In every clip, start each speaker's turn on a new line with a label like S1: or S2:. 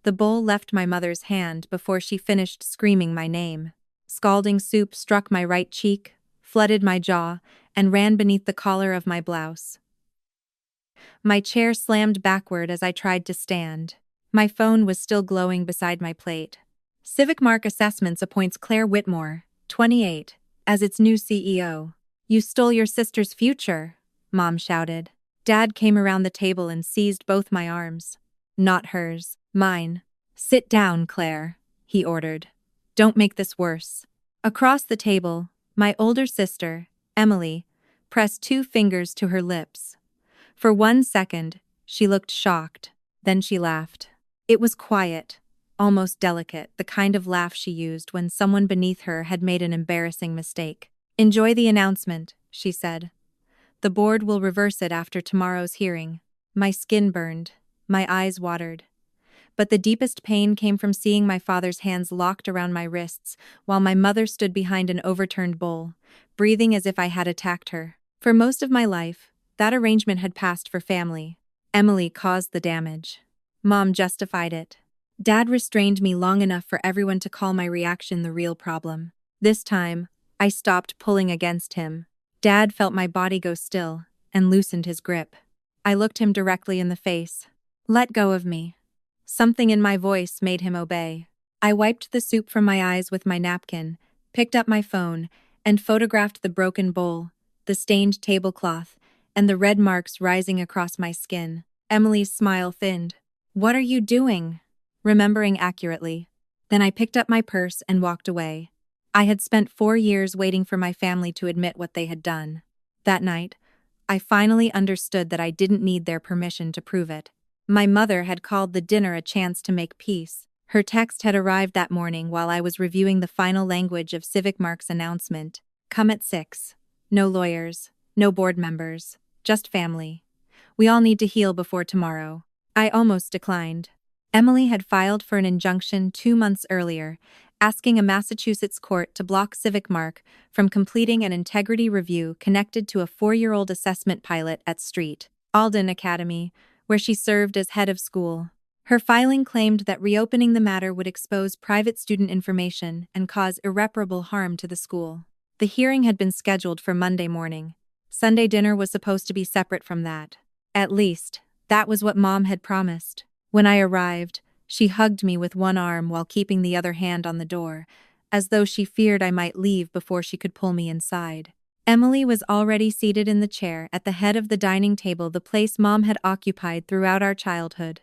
S1: The bowl left my mother's hand before she finished screaming my name. Scalding soup struck my right cheek, flooded my jaw, and ran beneath the collar of my blouse. My chair slammed backward as I tried to stand. My phone was still glowing beside my plate. Civic Mark Assessments appoints Claire Whitmore, 28, as its new CEO. You stole your sister's future, Mom shouted. Dad came around the table and seized both my arms. Not hers, mine. Sit down, Claire, he ordered. Don't make this worse. Across the table, my older sister, Emily, pressed 2 fingers to her lips. For 1 second, she looked shocked. Then she laughed. It was quiet, almost delicate, the kind of laugh she used when someone beneath her had made an embarrassing mistake. Enjoy the announcement, she said. The board will reverse it after tomorrow's hearing. My skin burned. My eyes watered. But the deepest pain came from seeing my father's hands locked around my wrists while my mother stood behind an overturned bowl, breathing as if I had attacked her. For most of my life, that arrangement had passed for family. Emily caused the damage. Mom justified it. Dad restrained me long enough for everyone to call my reaction the real problem. This time, I stopped pulling against him. Dad felt my body go still and loosened his grip. I looked him directly in the face. Let go of me. Something in my voice made him obey. I wiped the soup from my eyes with my napkin, picked up my phone, and photographed the broken bowl, the stained tablecloth, and the red marks rising across my skin. Emily's smile thinned. What are you doing? Remembering accurately. Then I picked up my purse and walked away. I had spent 4 years waiting for my family to admit what they had done. That night, I finally understood that I didn't need their permission to prove it. My mother had called the dinner a chance to make peace. Her text had arrived that morning while I was reviewing the final language of Civic Mark's announcement. Come at 6. No lawyers, no board members, just family. We all need to heal before tomorrow. I almost declined. Emily had filed for an injunction 2 months earlier, asking a Massachusetts court to block Civic Mark from completing an integrity review connected to a 4-year-old assessment pilot at St. Alden Academy, where she served as head of school. Her filing claimed that reopening the matter would expose private student information and cause irreparable harm to the school. The hearing had been scheduled for Monday morning. Sunday dinner was supposed to be separate from that. At least, that was what Mom had promised. When I arrived, she hugged me with one arm while keeping the other hand on the door, as though she feared I might leave before she could pull me inside. Emily was already seated in the chair at the head of the dining table, the place Mom had occupied throughout our childhood.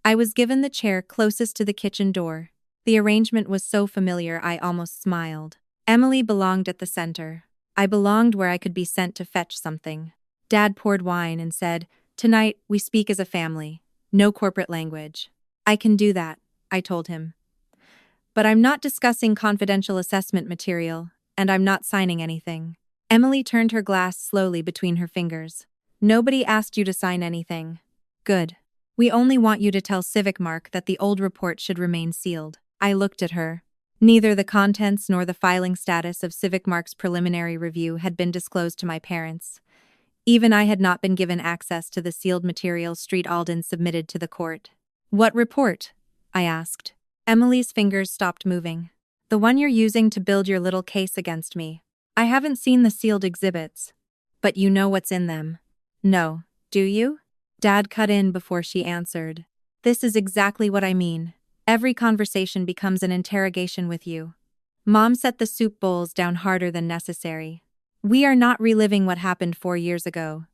S1: I was given the chair closest to the kitchen door. The arrangement was so familiar I almost smiled. Emily belonged at the center. I belonged where I could be sent to fetch something. Dad poured wine and said, "Tonight, we speak as a family. No corporate language." "I can do that," I told him. "But I'm not discussing confidential assessment material, and I'm not signing anything." Emily turned her glass slowly between her fingers. "Nobody asked you to sign anything." "Good. We only want you to tell Civic Mark that the old report should remain sealed." I looked at her. Neither the contents nor the filing status of Civic Mark's preliminary review had been disclosed to my parents. Even I had not been given access to the sealed materials St. Alden submitted to the court. "What report?" I asked. Emily's fingers stopped moving. "The one you're using to build your little case against me. I haven't seen the sealed exhibits, but you know what's in them." "No, do you?" Dad cut in before she answered. "This is exactly what I mean. Every conversation becomes an interrogation with you." Mom set the soup bowls down harder than necessary. "We are not reliving what happened 4 years ago.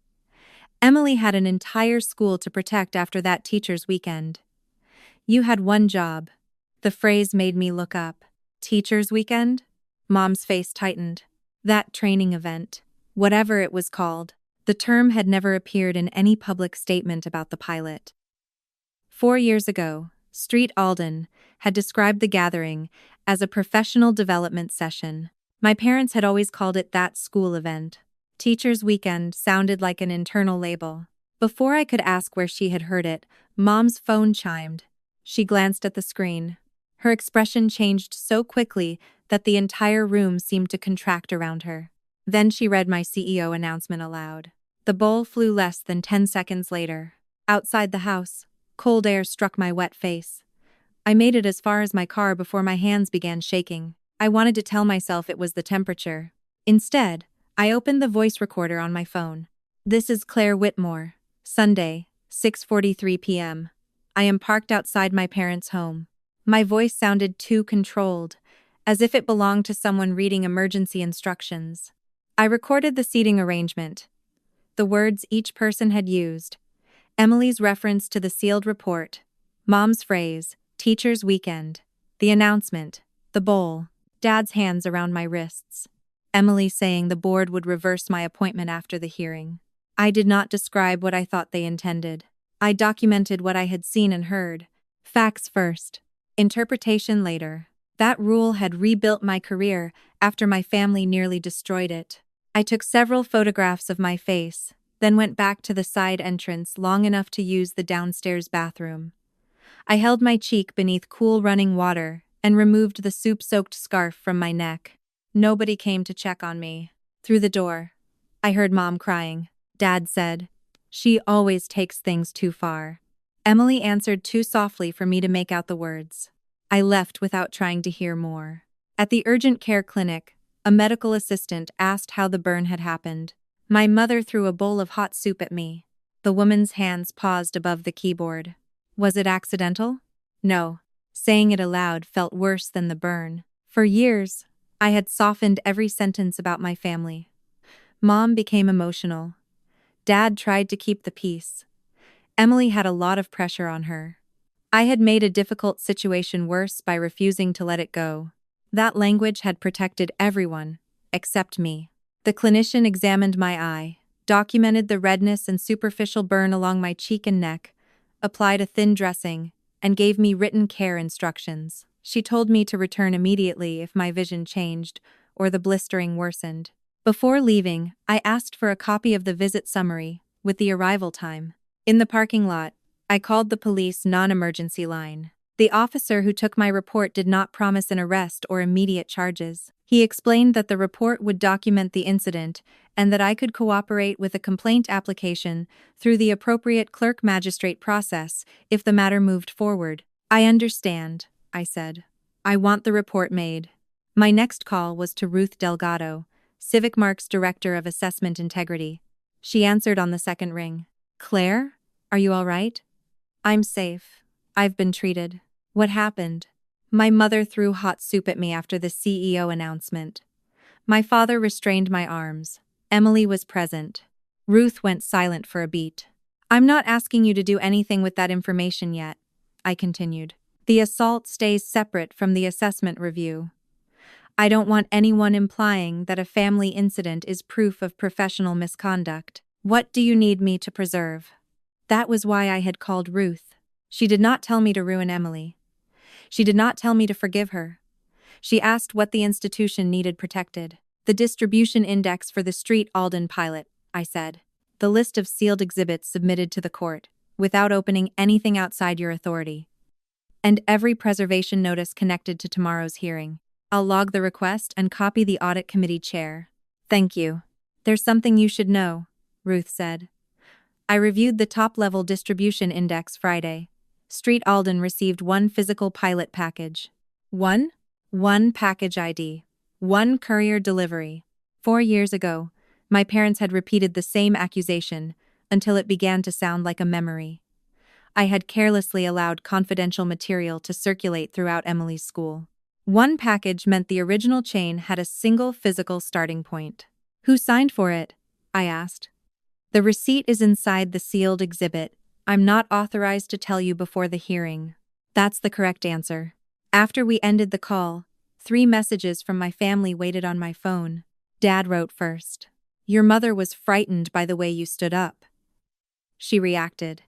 S1: Emily had an entire school to protect after that teacher's weekend. You had one job." The phrase made me look up. "Teacher's weekend?" Mom's face tightened. That training event, whatever it was called, the term had never appeared in any public statement about the pilot. 4 years ago, St. Alden had described the gathering as a professional development session. My parents had always called it that school event. Teacher's weekend sounded like an internal label. Before I could ask where she had heard it, Mom's phone chimed. She glanced at the screen. Her expression changed so quickly that the entire room seemed to contract around her. Then she read my CEO announcement aloud. The bowl flew less than 10 seconds later. Outside the house, cold air struck my wet face. I made it as far as my car before my hands began shaking. I wanted to tell myself it was the temperature. Instead, I opened the voice recorder on my phone. This is Claire Whitmore. Sunday, 6:43 p.m. I am parked outside my parents' home. My voice sounded too controlled, as if it belonged to someone reading emergency instructions. I recorded the seating arrangement, the words each person had used, Emily's reference to the sealed report, Mom's phrase, teacher's weekend, the announcement, the bowl, Dad's hands around my wrists, Emily saying the board would reverse my appointment after the hearing. I did not describe what I thought they intended. I documented what I had seen and heard. Facts first, interpretation later. That rule had rebuilt my career after my family nearly destroyed it. I took several photographs of my face, then went back to the side entrance long enough to use the downstairs bathroom. I held my cheek beneath cool running water and removed the soup-soaked scarf from my neck. Nobody came to check on me. Through the door, I heard Mom crying. Dad said, "She always takes things too far." Emily answered too softly for me to make out the words. I left without trying to hear more. At the urgent care clinic, a medical assistant asked how the burn had happened. My mother threw a bowl of hot soup at me. The woman's hands paused above the keyboard. Was it accidental? No. Saying it aloud felt worse than the burn. For years, I had softened every sentence about my family. Mom became emotional. Dad tried to keep the peace. Emily had a lot of pressure on her. I had made a difficult situation worse by refusing to let it go. That language had protected everyone, except me. The clinician examined my eye, documented the redness and superficial burn along my cheek and neck, applied a thin dressing, and gave me written care instructions. She told me to return immediately if my vision changed or the blistering worsened. Before leaving, I asked for a copy of the visit summary, with the arrival time. In the parking lot, I called the police non-emergency line. The officer who took my report did not promise an arrest or immediate charges. He explained that the report would document the incident and that I could cooperate with a complaint application through the appropriate clerk-magistrate process if the matter moved forward. "I understand," I said. "I want the report made." My next call was to Ruth Delgado, Civic Mark's Director of Assessment Integrity. She answered on the second ring. "Claire, are you all right?" "I'm safe. I've been treated." "What happened?" "My mother threw hot soup at me after the CEO announcement. My father restrained my arms. Emily was present." Ruth went silent for a beat. "I'm not asking you to do anything with that information yet," I continued. "The assault stays separate from the assessment review. I don't want anyone implying that a family incident is proof of professional misconduct. What do you need me to preserve?" That was why I had called Ruth. She did not tell me to ruin Emily. She did not tell me to forgive her. She asked what the institution needed protected. "The distribution index for the Street Alden pilot," I said. "The list of sealed exhibits submitted to the court, without opening anything outside your authority. And every preservation notice connected to tomorrow's hearing. I'll log the request and copy the audit committee chair." "Thank you." "There's something you should know," Ruth said. "I reviewed the top-level distribution index Friday. Street Alden received one physical pilot package. One package ID. One courier delivery. 4 years ago, my parents had repeated the same accusation until it began to sound like a memory. I had carelessly allowed confidential material to circulate throughout Emily's school. One package meant the original chain had a single physical starting point. "Who signed for it?" I asked. "The receipt is inside the sealed exhibit. I'm not authorized to tell you before the hearing." That's the correct answer. After we ended the call, 3 messages from my family waited on my phone. Dad wrote first. "Your mother was frightened by the way you stood up." She reacted.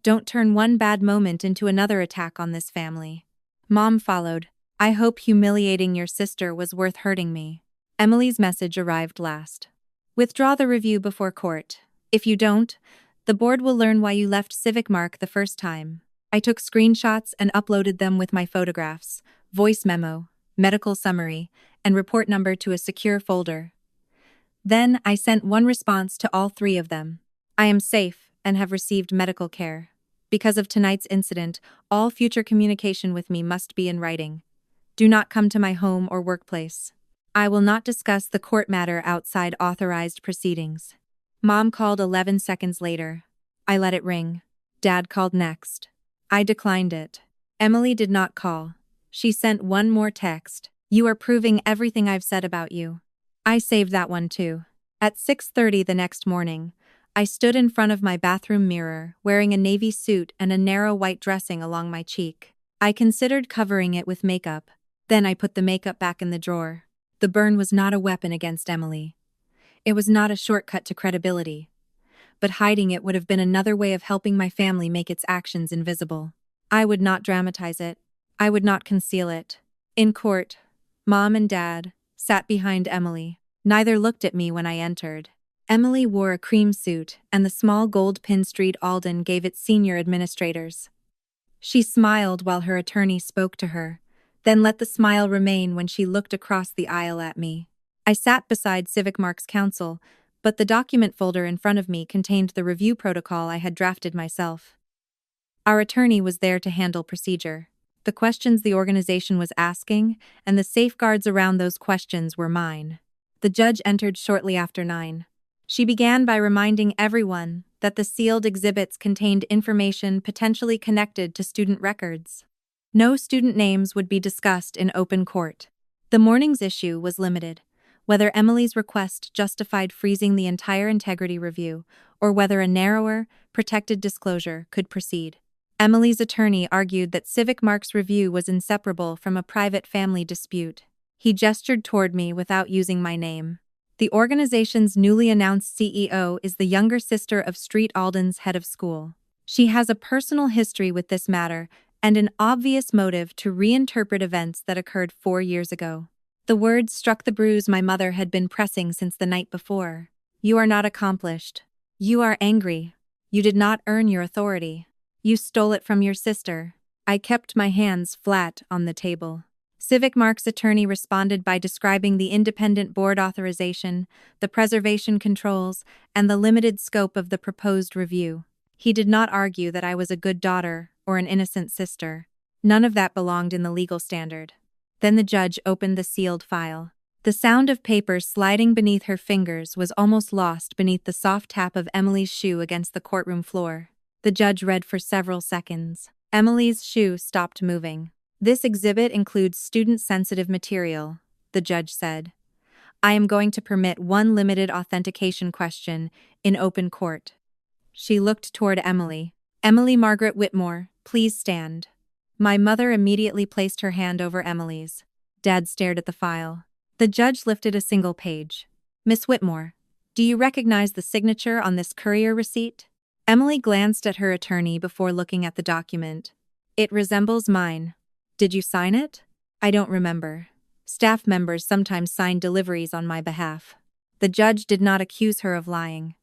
S1: "Don't turn one bad moment into another attack on this family." Mom followed. "I hope humiliating your sister was worth hurting me." Emily's message arrived last. "Withdraw the review before court. If you don't, the board will learn why you left Civic Mark the first time." I took screenshots and uploaded them with my photographs, voice memo, medical summary, and report number to a secure folder. Then I sent one response to all 3 of them. "I am safe and have received medical care. Because of tonight's incident, all future communication with me must be in writing. Do not come to my home or workplace. I will not discuss the court matter outside authorized proceedings. Mom called 11 seconds later. I let it ring. Dad called next. I declined it. Emily did not call. She sent one more text. You are proving everything I've said about you. I saved that one too. At 6:30 the next morning, I stood in front of my bathroom mirror, wearing a navy suit and a narrow white dressing along my cheek. I considered covering it with makeup. Then I put the makeup back in the drawer. The burn was not a weapon against Emily. It was not a shortcut to credibility. But hiding it would have been another way of helping my family make its actions invisible. I would not dramatize it. I would not conceal it. In court, Mom and Dad sat behind Emily. Neither looked at me when I entered. Emily wore a cream suit, and the small gold pin Street Alden gave its senior administrators. She smiled while her attorney spoke to her, then let the smile remain when she looked across the aisle at me. I sat beside Civic Marks counsel, but the document folder in front of me contained the review protocol I had drafted myself. Our attorney was there to handle procedure. The questions the organization was asking and the safeguards around those questions were mine. The judge entered shortly after 9. She began by reminding everyone that the sealed exhibits contained information potentially connected to student records. No student names would be discussed in open court. The morning's issue was limited: whether Emily's request justified freezing the entire integrity review, or whether a narrower, protected disclosure could proceed. Emily's attorney argued that Civic Marks' review was inseparable from a private family dispute. He gestured toward me without using my name. The organization's newly announced CEO is the younger sister of Street Alden's head of school. She has a personal history with this matter and an obvious motive to reinterpret events that occurred 4 years ago. The words struck the bruise my mother had been pressing since the night before. You are not accomplished. You are angry. You did not earn your authority. You stole it from your sister. I kept my hands flat on the table. Civic Marks' attorney responded by describing the independent board authorization, the preservation controls, and the limited scope of the proposed review. He did not argue that I was a good daughter or an innocent sister. None of that belonged in the legal standard. Then the judge opened the sealed file. The sound of paper sliding beneath her fingers was almost lost beneath the soft tap of Emily's shoe against the courtroom floor. The judge read for several seconds. Emily's shoe stopped moving. This exhibit includes student-sensitive material, the judge said. I am going to permit one limited authentication question in open court. She looked toward Emily. Emily Margaret Whitmore, please stand. My mother immediately placed her hand over Emily's. Dad stared at the file. The judge lifted a single page. Miss Whitmore, do you recognize the signature on this courier receipt? Emily glanced at her attorney before looking at the document. It resembles mine. Did you sign it? I don't remember. Staff members sometimes sign deliveries on my behalf. The judge did not accuse her of lying.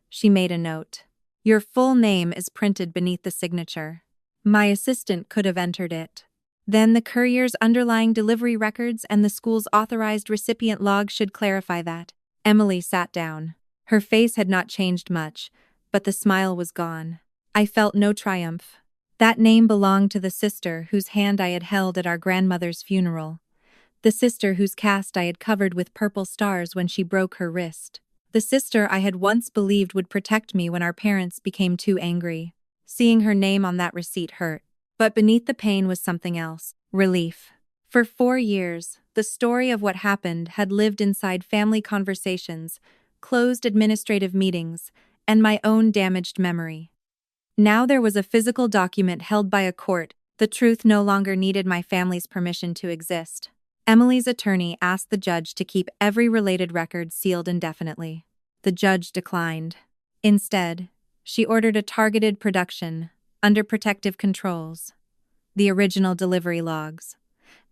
S1: She made a note. Your full name is printed beneath the signature. My assistant could have entered it. Then the courier's underlying delivery records and the school's authorized recipient log should clarify that. Emily sat down. Her face had not changed much, but the smile was gone. I felt no triumph. That name belonged to the sister whose hand I had held at our grandmother's funeral. The sister whose cast I had covered with purple stars when she broke her wrist. The sister I had once believed would protect me when our parents became too angry. Seeing her name on that receipt hurt. But beneath the pain was something else. Relief. For 4 years, the story of what happened had lived inside family conversations, closed administrative meetings, and my own damaged memory. Now there was a physical document held by a court. The truth no longer needed my family's permission to exist. Emily's attorney asked the judge to keep every related record sealed indefinitely. The judge declined. Instead, she ordered a targeted production, under protective controls. The original delivery logs.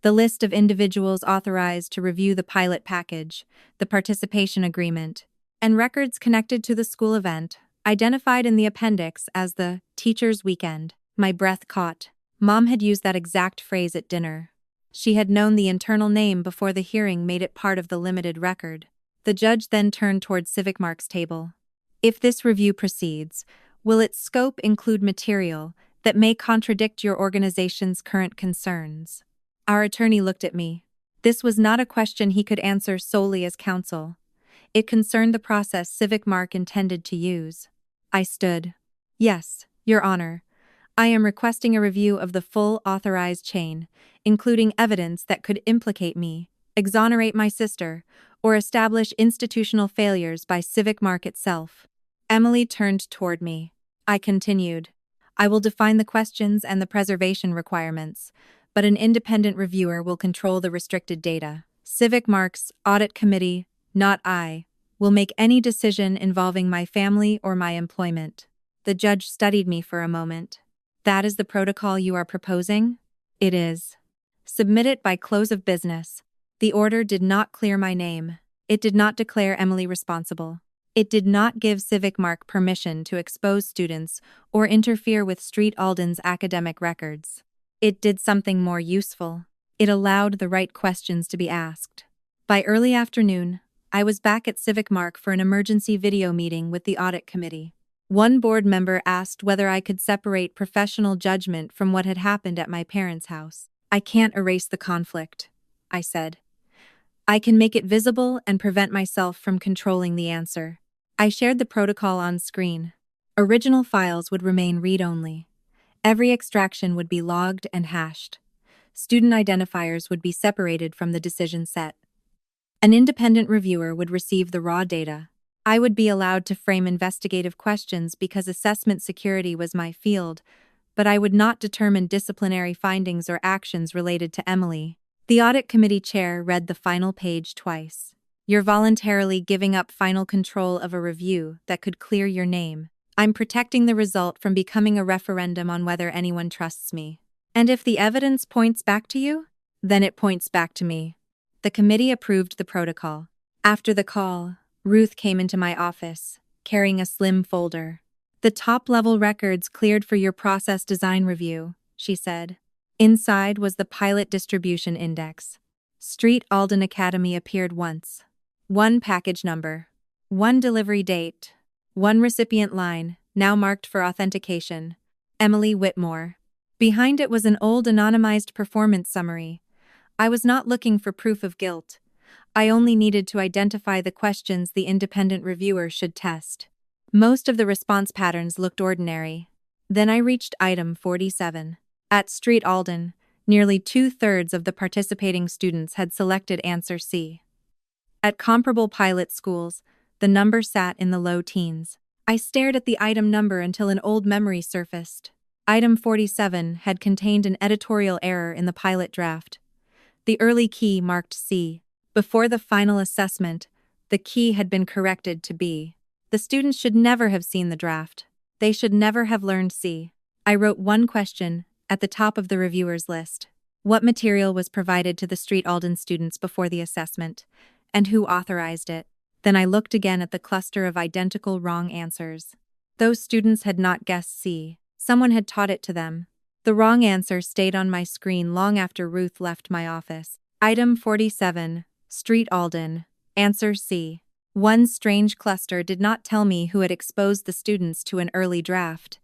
S1: The list of individuals authorized to review the pilot package, the participation agreement, and records connected to the school event, identified in the appendix as the teacher's weekend. My breath caught. Mom had used that exact phrase at dinner. She had known the internal name before the hearing made it part of the limited record. The judge then turned toward Civic Marks' table. If this review proceeds, Will its scope include material that may contradict your organization's current concerns? Our attorney looked at me. This was not a question he could answer solely as counsel. It concerned the process Civic Mark intended to use. I stood. Yes, Your Honor. I am requesting a review of the full authorized chain, including evidence that could implicate me, exonerate my sister, or establish institutional failures by Civic Mark itself. Emily turned toward me. I continued. I will define the questions and the preservation requirements, but an independent reviewer will control the restricted data. Civic Mark's audit committee, not I, will make any decision involving my family or my employment. The judge studied me for a moment. That is the protocol you are proposing? It is. Submit it by close of business. The order did not clear my name. It did not declare Emily responsible. It did not give Civic Mark permission to expose students or interfere with Street Alden's academic records. It did something more useful. It allowed the right questions to be asked. By early afternoon, I was back at Civic Mark for an emergency video meeting with the audit committee. One board member asked whether I could separate professional judgment from what had happened at my parents' house. I can't erase the conflict, I said. I can make it visible and prevent myself from controlling the answer. I shared the protocol on screen. Original files would remain read-only. Every extraction would be logged and hashed. Student identifiers would be separated from the decision set. An independent reviewer would receive the raw data. I would be allowed to frame investigative questions because assessment security was my field, but I would not determine disciplinary findings or actions related to Emily. The audit committee chair read the final page twice. You're voluntarily giving up final control of a review that could clear your name. I'm protecting the result from becoming a referendum on whether anyone trusts me. And if the evidence points back to you, then it points back to me. The committee approved the protocol. After the call, Ruth came into my office, carrying a slim folder. The top-level records cleared for your process design review, she said. Inside was the pilot distribution index. Street Alden Academy appeared once. 1 package number. 1 delivery date. 1 recipient line, now marked for authentication. Emily Whitmore. Behind it was an old anonymized performance summary. I was not looking for proof of guilt. I only needed to identify the questions the independent reviewer should test. Most of the response patterns looked ordinary. Then I reached item 47. At Street Alden, nearly 2/3 of the participating students had selected answer C. At comparable pilot schools, the number sat in the low teens. I stared at the item number until an old memory surfaced. Item 47 had contained an editorial error in the pilot draft. The early key marked C. Before the final assessment, the key had been corrected to B. The students should never have seen the draft. They should never have learned C. I wrote one question at the top of the reviewer's list. What material was provided to the Street Alden students before the assessment, and who authorized it? Then I looked again at the cluster of identical wrong answers. Those students had not guessed C. Someone had taught it to them. The wrong answer stayed on my screen long after Ruth left my office. Item 47, Street Alden, answer C. One strange cluster did not tell me who had exposed the students to an early draft.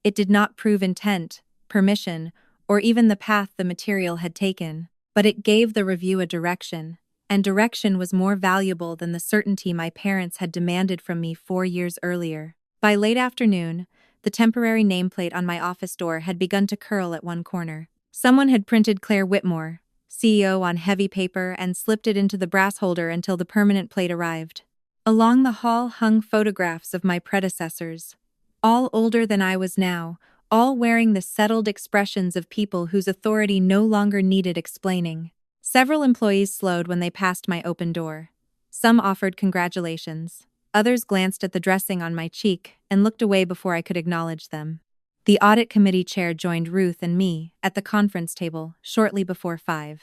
S1: It did not prove intent, permission, or even the path the material had taken, but it gave the review a direction, and direction was more valuable than the certainty my parents had demanded from me 4 years earlier. By late afternoon, the temporary nameplate on my office door had begun to curl at one corner. Someone had printed Claire Whitmore, CEO, on heavy paper and slipped it into the brass holder until the permanent plate arrived. Along the hall hung photographs of my predecessors, all older than I was now, all wearing the settled expressions of people whose authority no longer needed explaining. Several employees slowed when they passed my open door. Some offered congratulations. Others glanced at the dressing on my cheek and looked away before I could acknowledge them. The audit committee chair joined Ruth and me at the conference table shortly before 5.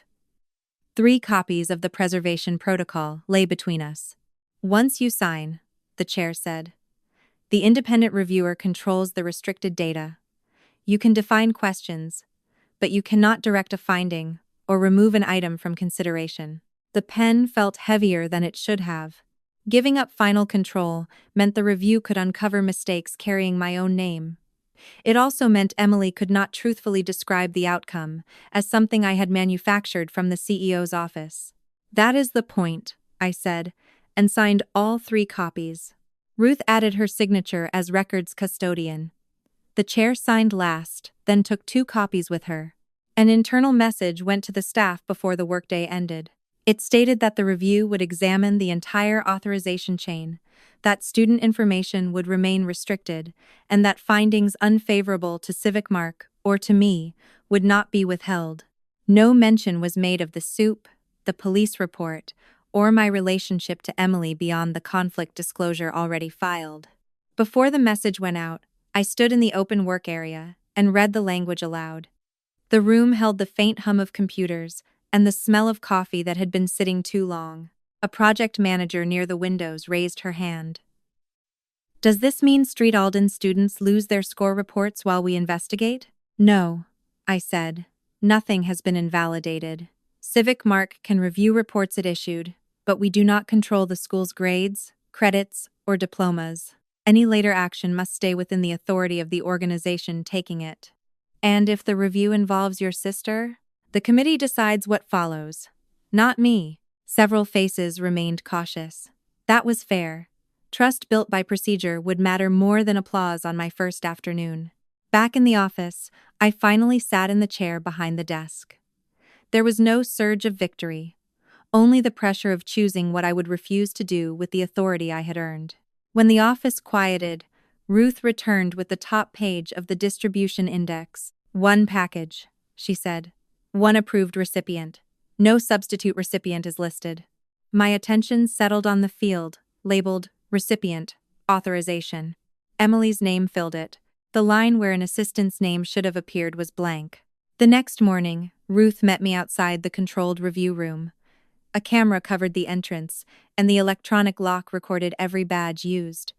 S1: 3 copies of the preservation protocol lay between us. Once you sign, the chair said, the independent reviewer controls the restricted data. You can define questions, but you cannot direct a finding or remove an item from consideration. The pen felt heavier than it should have. Giving up final control meant the review could uncover mistakes carrying my own name. It also meant Emily could not truthfully describe the outcome as something I had manufactured from the CEO's office. "That is the point," I said, and signed all 3 copies. Ruth added her signature as records custodian. The chair signed last, then took 2 copies with her. An internal message went to the staff before the workday ended. It stated that the review would examine the entire authorization chain, that student information would remain restricted, and that findings unfavorable to Civic Mark, or to me, would not be withheld. No mention was made of the soup, the police report, or my relationship to Emily beyond the conflict disclosure already filed. Before the message went out, I stood in the open work area and read the language aloud. The room held the faint hum of computers and the smell of coffee that had been sitting too long. A project manager near the windows raised her hand. "Does this mean Street Alden students lose their score reports while we investigate?" "No," I said. "Nothing has been invalidated. Civic Mark can review reports it issued, but we do not control the school's grades, credits, or diplomas. Any later action must stay within the authority of the organization taking it. And if the review involves your sister, the committee decides what follows. Not me." Several faces remained cautious. That was fair. Trust built by procedure would matter more than applause on my first afternoon. Back in the office, I finally sat in the chair behind the desk. There was no surge of victory, only the pressure of choosing what I would refuse to do with the authority I had earned. When the office quieted, Ruth returned with the top page of the distribution index. "1 package," she said. "1 approved recipient. No substitute recipient is listed." My attention settled on the field, labeled Recipient, Authorization. Emily's name filled it. The line where an assistant's name should have appeared was blank. The next morning, Ruth met me outside the controlled review room. A camera covered the entrance, and the electronic lock recorded every badge used.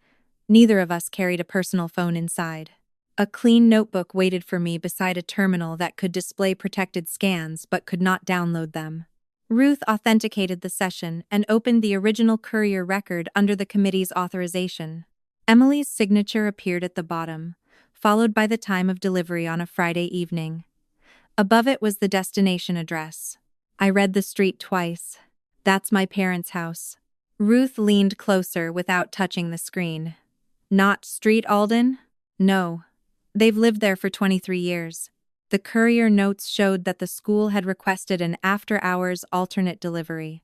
S1: Neither of us carried a personal phone inside. A clean notebook waited for me beside a terminal that could display protected scans but could not download them. Ruth authenticated the session and opened the original courier record under the committee's authorization. Emily's signature appeared at the bottom, followed by the time of delivery on a Friday evening. Above it was the destination address. I read the street twice. "That's my parents' house." Ruth leaned closer without touching the screen. "Not Street Alden?" "No. They've lived there for 23 years. The courier notes showed that the school had requested an after-hours alternate delivery.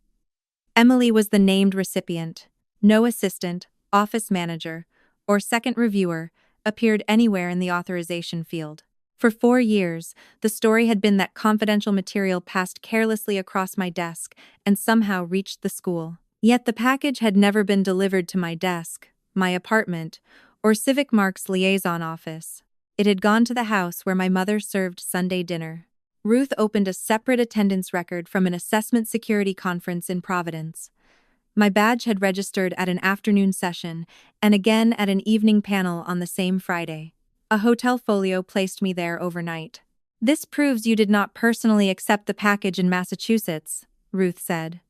S1: Emily was the named recipient. No assistant, office manager, or second reviewer appeared anywhere in the authorization field. For 4 years, the story had been that confidential material passed carelessly across my desk and somehow reached the school. Yet the package had never been delivered to my desk, my apartment, or Civic Mark's liaison office. It had gone to the house where my mother served Sunday dinner. Ruth opened a separate attendance record from an assessment security conference in Providence. My badge had registered at an afternoon session and again at an evening panel on the same Friday. A hotel folio placed me there overnight. "This proves you did not personally accept the package in Massachusetts," Ruth said.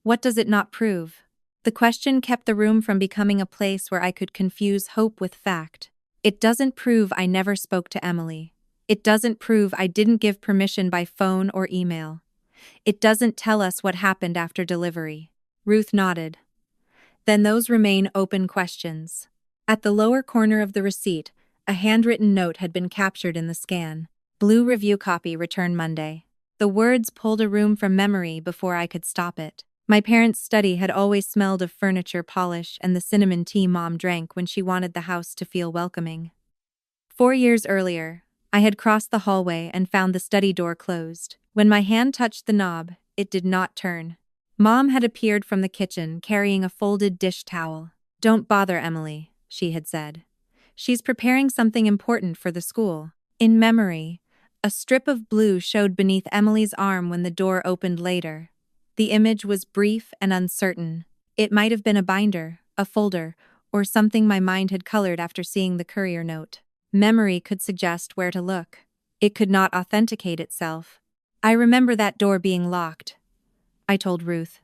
S1: "What does it not prove?" The question kept the room from becoming a place where I could confuse hope with fact. "It doesn't prove I never spoke to Emily. It doesn't prove I didn't give permission by phone or email. It doesn't tell us what happened after delivery." Ruth nodded. "Then those remain open questions." At the lower corner of the receipt, a handwritten note had been captured in the scan. "Blue review copy return Monday." The words pulled a room from memory before I could stop it. My parents' study had always smelled of furniture polish and the cinnamon tea Mom drank when she wanted the house to feel welcoming. 4 years earlier, I had crossed the hallway and found the study door closed. When my hand touched the knob, it did not turn. Mom had appeared from the kitchen carrying a folded dish towel. "Don't bother Emily," she had said. "She's preparing something important for the school." In memory, a strip of blue showed beneath Emily's arm when the door opened later. The image was brief and uncertain. It might have been a binder, a folder, or something my mind had colored after seeing the courier note. Memory could suggest where to look. It could not authenticate itself. "I remember that door being locked," I told Ruth.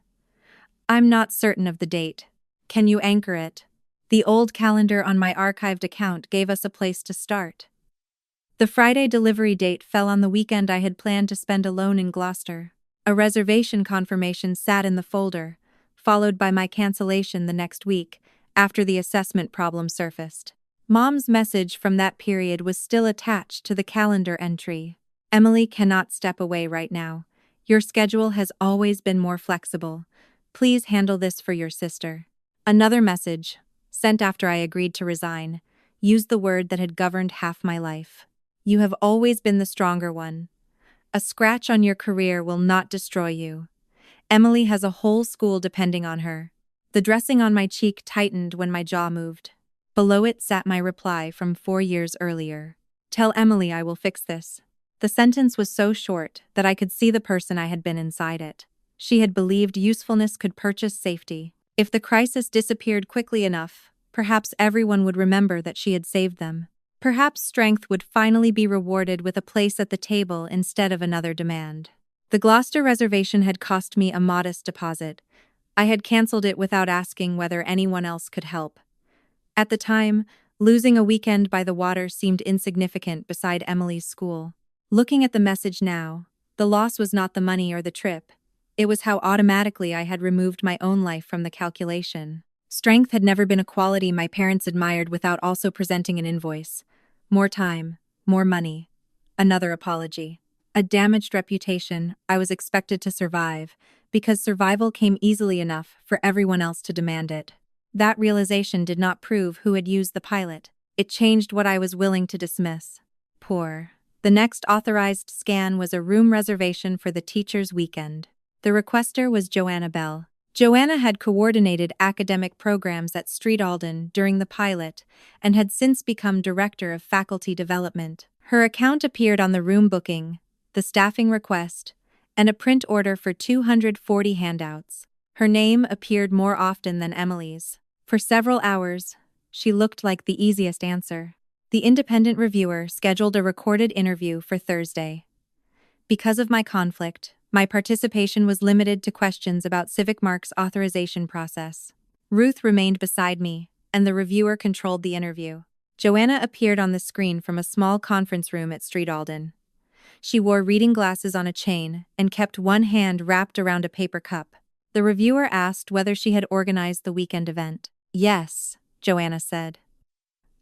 S1: "I'm not certain of the date." Can you anchor it? The old calendar on my archived account gave us a place to start. The Friday delivery date fell on the weekend I had planned to spend alone in Gloucester. A reservation confirmation sat in the folder, followed by my cancellation the next week, after the assessment problem surfaced. Mom's message from that period was still attached to the calendar entry. Emily cannot step away right now. Your schedule has always been more flexible. Please handle this for your sister. Another message, sent after I agreed to resign, used the word that had governed half my life. You have always been the stronger one. A scratch on your career will not destroy you. Emily has a whole school depending on her. The dressing on my cheek tightened when my jaw moved. Below it sat my reply from 4 years earlier. Tell Emily I will fix this. The sentence was so short that I could see the person I had been inside it. She had believed usefulness could purchase safety. If the crisis disappeared quickly enough, perhaps everyone would remember that she had saved them. Perhaps strength would finally be rewarded with a place at the table instead of another demand. The Gloucester reservation had cost me a modest deposit. I had cancelled it without asking whether anyone else could help. At the time, losing a weekend by the water seemed insignificant beside Emily's school. Looking at the message now, the loss was not the money or the trip. It was how automatically I had removed my own life from the calculation. Strength had never been a quality my parents admired without also presenting an invoice. More time, more money. Another apology. A damaged reputation I was expected to survive, because survival came easily enough for everyone else to demand it. That realization did not prove who had used the pilot. It changed what I was willing to dismiss. Poor. The next authorized scan was a room reservation for the teacher's weekend. The requester was Joanna Bell. Joanna had coordinated academic programs at Street Alden during the pilot and had since become director of faculty development. Her account appeared on the room booking, the staffing request, and a print order for 240 handouts. Her name appeared more often than Emily's. For several hours, she looked like the easiest answer. The independent reviewer scheduled a recorded interview for Thursday. Because of my conflict, my participation was limited to questions about CivicMark's authorization process. Ruth remained beside me, and the reviewer controlled the interview. Joanna appeared on the screen from a small conference room at Street Alden. She wore reading glasses on a chain and kept one hand wrapped around a paper cup. The reviewer asked whether she had organized the weekend event. Yes, Joanna said.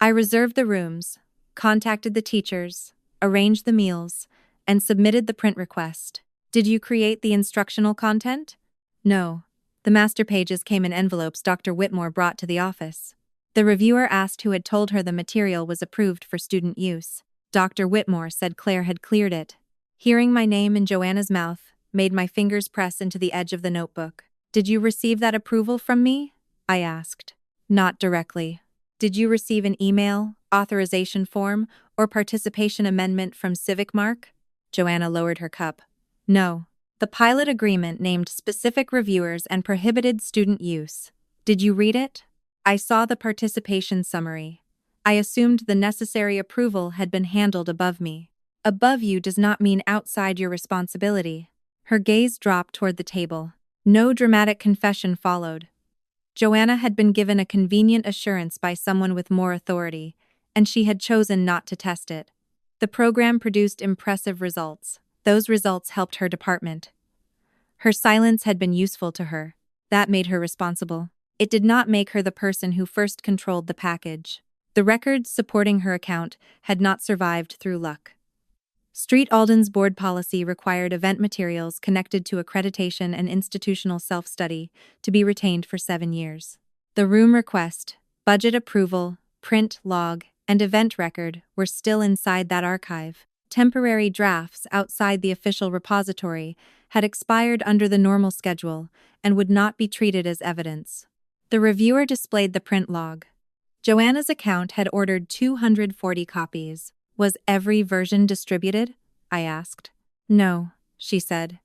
S1: I reserved the rooms, contacted the teachers, arranged the meals, and submitted the print request. Did you create the instructional content? No. The master pages came in envelopes Dr. Whitmore brought to the office. The reviewer asked who had told her the material was approved for student use. Dr. Whitmore said Claire had cleared it. Hearing my name in Joanna's mouth made my fingers press into the edge of the notebook. Did you receive that approval from me? I asked. Not directly. Did you receive an email, authorization form, or participation amendment from CivicMark? Joanna lowered her cup. No. The pilot agreement named specific reviewers and prohibited student use. Did you read it? I saw the participation summary. I assumed the necessary approval had been handled above me. Above you does not mean outside your responsibility. Her gaze dropped toward the table. No dramatic confession followed. Joanna had been given a convenient assurance by someone with more authority, and she had chosen not to test it. The program produced impressive results. Those results helped her department. Her silence had been useful to her. That made her responsible. It did not make her the person who first controlled the package. The records supporting her account had not survived through luck. Street Alden's board policy required event materials connected to accreditation and institutional self-study to be retained for 7 years. The room request, budget approval, print log, and event record were still inside that archive. Temporary drafts outside the official repository had expired under the normal schedule and would not be treated as evidence. The reviewer displayed the print log. Joanna's account had ordered 240 copies. Was every version distributed? I asked. No, she said.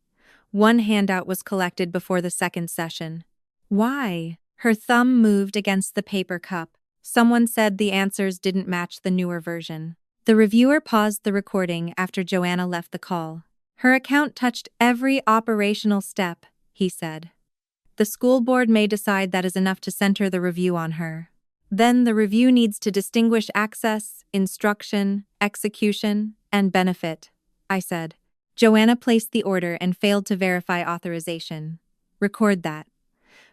S1: One handout was collected before the second session. Why? Her thumb moved against the paper cup. Someone said the answers didn't match the newer version. The reviewer paused the recording after Joanna left the call. Her account touched every operational step, he said. The school board may decide that is enough to center the review on her. Then the review needs to distinguish access, instruction, execution, and benefit, I said. Joanna placed the order and failed to verify authorization. Record that.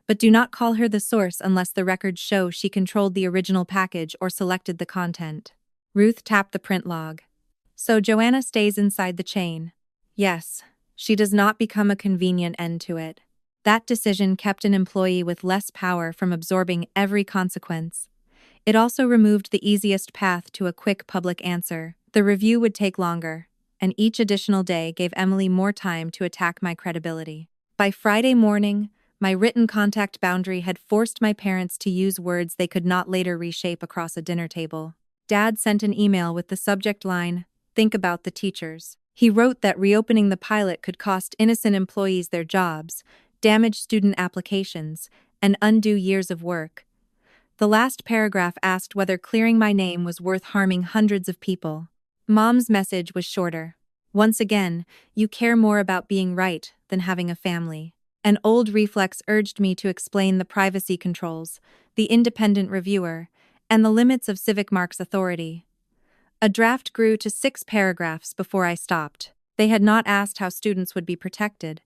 S1: But do not call her the source unless the records show she controlled the original package or selected the content. Ruth tapped the print log. So Joanna stays inside the chain. Yes, she does not become a convenient end to it. That decision kept an employee with less power from absorbing every consequence. It also removed the easiest path to a quick public answer. The review would take longer, and each additional day gave Emily more time to attack my credibility. By Friday morning, my written contact boundary had forced my parents to use words they could not later reshape across a dinner table. Dad sent an email with the subject line, "Think about the teachers." He wrote that reopening the pilot could cost innocent employees their jobs, damage student applications, and undo years of work. The last paragraph asked whether clearing my name was worth harming hundreds of people. Mom's message was shorter. Once again, you care more about being right than having a family. An old reflex urged me to explain the privacy controls, the independent reviewer, and the limits of CivicMark's authority. A draft grew to 6 paragraphs before I stopped. They had not asked how students would be protected.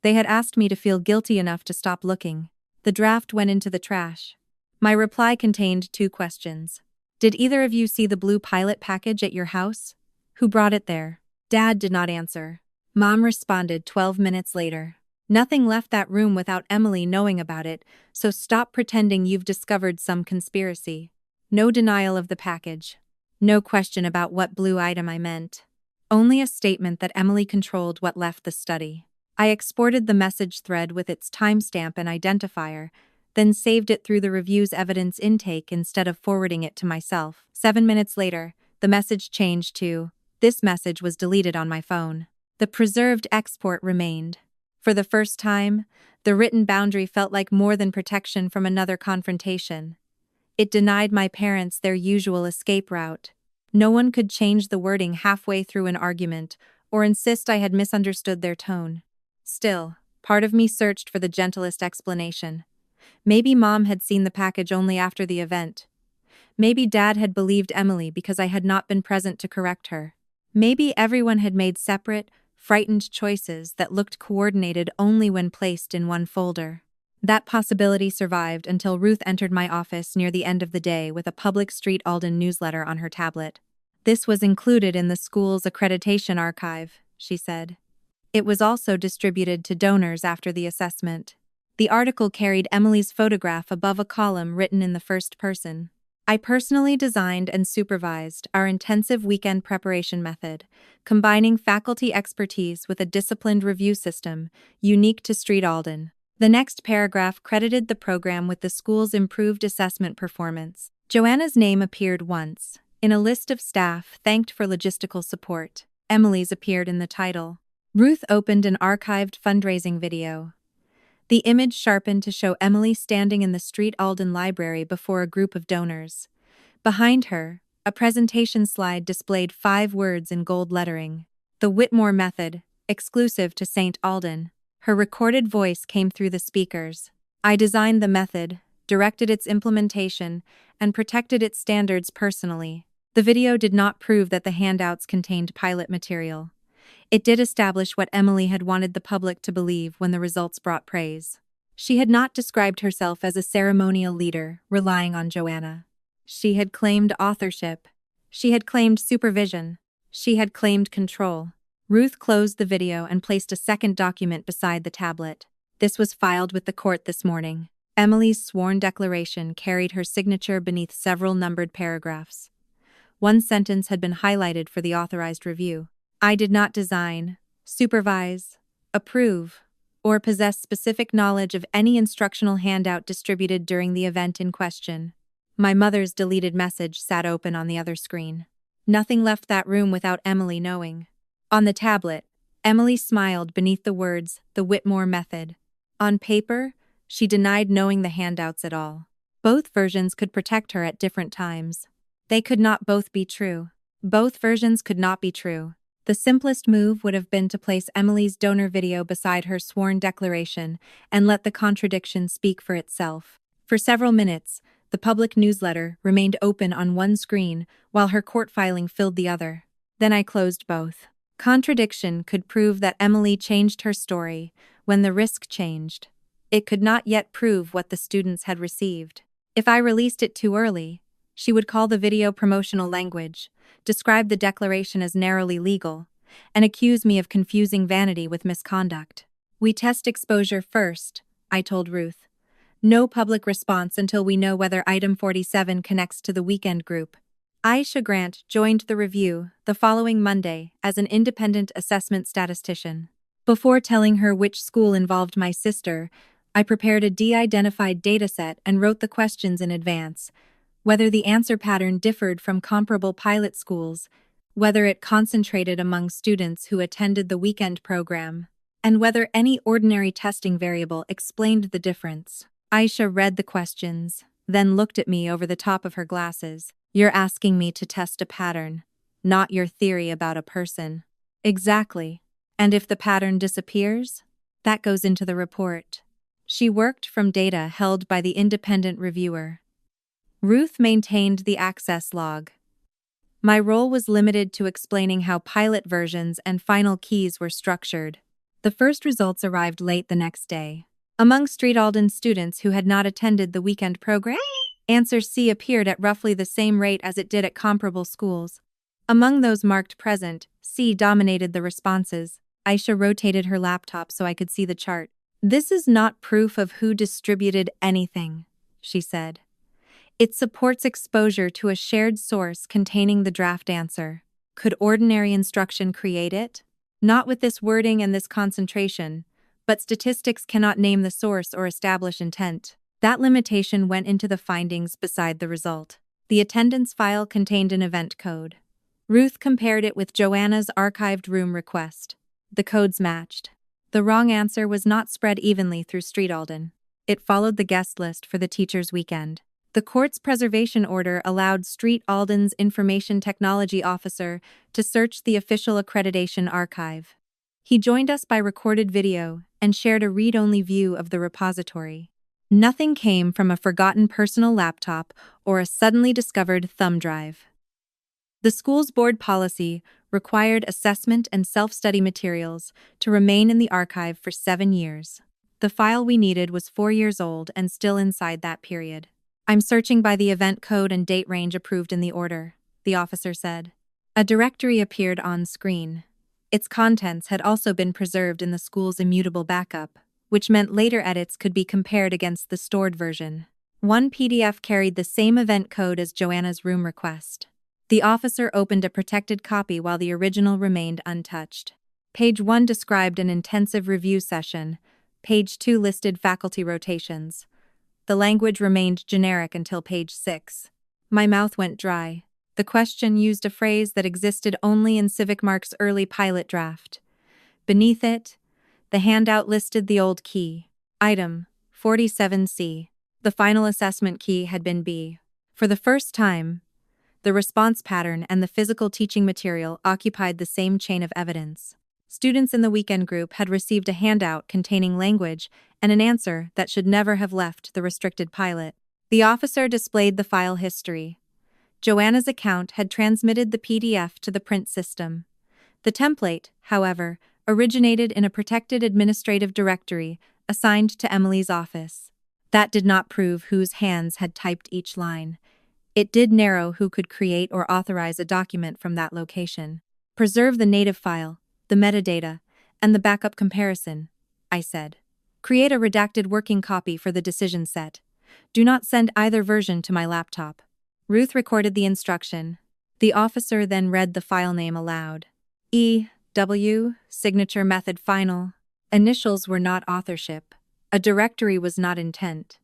S1: They had asked me to feel guilty enough to stop looking. The draft went into the trash. My reply contained 2 questions. Did either of you see the blue pilot package at your house? Who brought it there? Dad did not answer. Mom responded 12 minutes later. Nothing left that room without Emily knowing about it, so stop pretending you've discovered some conspiracy. No denial of the package. No question about what blue item I meant. Only a statement that Emily controlled what left the study. I exported the message thread with its timestamp and identifier, then saved it through the review's evidence intake instead of forwarding it to myself. 7 minutes later, the message changed to, "This message was deleted on my phone." The preserved export remained. For the first time, the written boundary felt like more than protection from another confrontation. It denied my parents their usual escape route. No one could change the wording halfway through an argument or insist I had misunderstood their tone. Still, part of me searched for the gentlest explanation. Maybe Mom had seen the package only after the event. Maybe Dad had believed Emily because I had not been present to correct her. Maybe everyone had made separate, frightened choices that looked coordinated only when placed in one folder. That possibility survived until Ruth entered my office near the end of the day with a public Street Alden newsletter on her tablet. "This was included in the school's accreditation archive," she said. It was also distributed to donors after the assessment. The article carried Emily's photograph above a column written in the first person. I personally designed and supervised our intensive weekend preparation method, combining faculty expertise with a disciplined review system unique to Street Alden. The next paragraph credited the program with the school's improved assessment performance. Joanna's name appeared once, in a list of staff thanked for logistical support. Emily's appeared in the title. Ruth opened an archived fundraising video. The image sharpened to show Emily standing in the Street Alden library before a group of donors. Behind her, a presentation slide displayed 5 words in gold lettering. The Whitmore Method, exclusive to St. Alden. Her recorded voice came through the speakers. I designed the method, directed its implementation, and protected its standards personally. The video did not prove that the handouts contained pilot material. It did establish what Emily had wanted the public to believe when the results brought praise. She had not described herself as a ceremonial leader, relying on Joanna. She had claimed authorship. She had claimed supervision. She had claimed control. Ruth closed the video and placed a second document beside the tablet. This was filed with the court this morning. Emily's sworn declaration carried her signature beneath several numbered paragraphs. One sentence had been highlighted for the authorized review. I did not design, supervise, approve, or possess specific knowledge of any instructional handout distributed during the event in question. My mother's deleted message sat open on the other screen. Nothing left that room without Emily knowing. On the tablet, Emily smiled beneath the words, "The Whitmore Method." On paper, she denied knowing the handouts at all. Both versions could protect her at different times. They could not both be true. Both versions could not be true. The simplest move would have been to place Emily's donor video beside her sworn declaration and let the contradiction speak for itself. For several minutes, the public newsletter remained open on one screen while her court filing filled the other. Then I closed both. Contradiction could prove that Emily changed her story when the risk changed. It could not yet prove what the students had received. If I released it too early, she would call the video promotional language, describe the declaration as narrowly legal, and accuse me of confusing vanity with misconduct. We test exposure first, I told Ruth. No public response until we know whether item 47 connects to the weekend group. Aisha Grant joined the review the following Monday as an independent assessment statistician. Before telling her which school involved my sister, I prepared a de-identified dataset and wrote the questions in advance, whether the answer pattern differed from comparable pilot schools, whether it concentrated among students who attended the weekend program, and whether any ordinary testing variable explained the difference. Aisha read the questions, then looked at me over the top of her glasses. You're asking me to test a pattern, not your theory about a person. Exactly. And if the pattern disappears, that goes into the report. She worked from data held by the independent reviewer. Ruth maintained the access log. My role was limited to explaining how pilot versions and final keys were structured. The first results arrived late the next day. Among Street Alden students who had not attended the weekend program, answer C appeared at roughly the same rate as it did at comparable schools. Among those marked present, C dominated the responses. Aisha rotated her laptop so I could see the chart. This is not proof of who distributed anything, she said. It supports exposure to a shared source containing the draft answer. Could ordinary instruction create it? Not with this wording and this concentration, but statistics cannot name the source or establish intent. That limitation went into the findings beside the result. The attendance file contained an event code. Ruth compared it with Joanna's archived room request. The codes matched. The wrong answer was not spread evenly through Street Alden. It followed the guest list for the teacher's weekend. The court's preservation order allowed Street Alden's information technology officer to search the official accreditation archive. He joined us by recorded video and shared a read-only view of the repository. Nothing came from a forgotten personal laptop or a suddenly discovered thumb drive. The school's board policy required assessment and self-study materials to remain in the archive for 7 years. The file we needed was 4 years old and still inside that period. I'm searching by the event code and date range approved in the order, the officer said. A directory appeared on screen. Its contents had also been preserved in the school's immutable backup, which meant later edits could be compared against the stored version. One PDF carried the same event code as Joanna's room request. The officer opened a protected copy while the original remained untouched. Page 1 described an intensive review session. Page 2 listed faculty rotations. The language remained generic until page 6. My mouth went dry. The question used a phrase that existed only in CivicMark's early pilot draft. Beneath it, the handout listed the old key. Item 47C. The final assessment key had been B. For the first time, the response pattern and the physical teaching material occupied the same chain of evidence. Students in the weekend group had received a handout containing language and an answer that should never have left the restricted pilot. The officer displayed the file history. Joanna's account had transmitted the PDF to the print system. The template, however, originated in a protected administrative directory assigned to Emily's office. That did not prove whose hands had typed each line. It did narrow who could create or authorize a document from that location. Preserve the native file, the metadata, and the backup comparison, I said. Create a redacted working copy for the decision set. Do not send either version to my laptop. Ruth recorded the instruction. The officer then read the file name aloud. E.W. Signature method final. Initials were not authorship. A directory was not intent.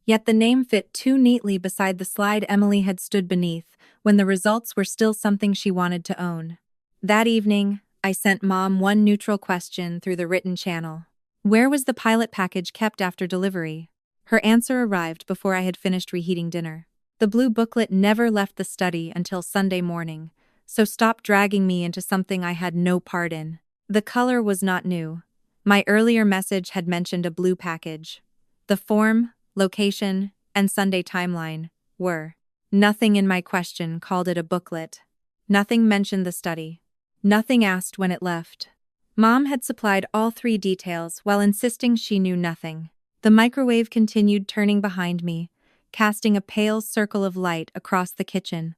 S1: Yet the name fit too neatly beside the slide Emily had stood beneath when the results were still something she wanted to own. That evening, I sent Mom one neutral question through the written channel. Where was the pilot package kept after delivery? Her answer arrived before I had finished reheating dinner. The blue booklet never left the study until Sunday morning, so stop dragging me into something I had no part in. The color was not new. My earlier message had mentioned a blue package. The form, location, and Sunday timeline were. Nothing in my question called it a booklet. Nothing mentioned the study. Nothing asked when it left. Mom had supplied all 3 details while insisting she knew nothing. The microwave continued turning behind me, casting a pale circle of light across the kitchen.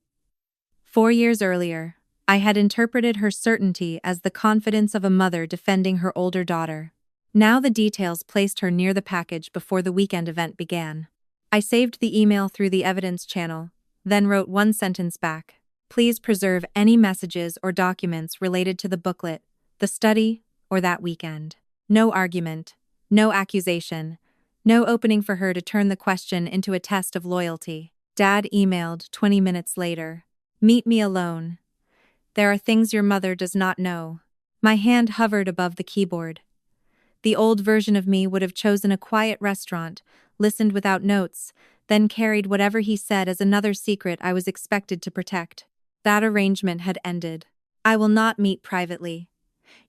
S1: 4 years earlier, I had interpreted her certainty as the confidence of a mother defending her older daughter. Now the details placed her near the package before the weekend event began. I saved the email through the evidence channel, then wrote one sentence back. Please preserve any messages or documents related to the booklet, the study, or that weekend. No argument, no accusation, no opening for her to turn the question into a test of loyalty. Dad emailed 20 minutes later. Meet me alone. There are things your mother does not know. My hand hovered above the keyboard. The old version of me would have chosen a quiet restaurant, listened without notes, then carried whatever he said as another secret I was expected to protect. That arrangement had ended. I will not meet privately.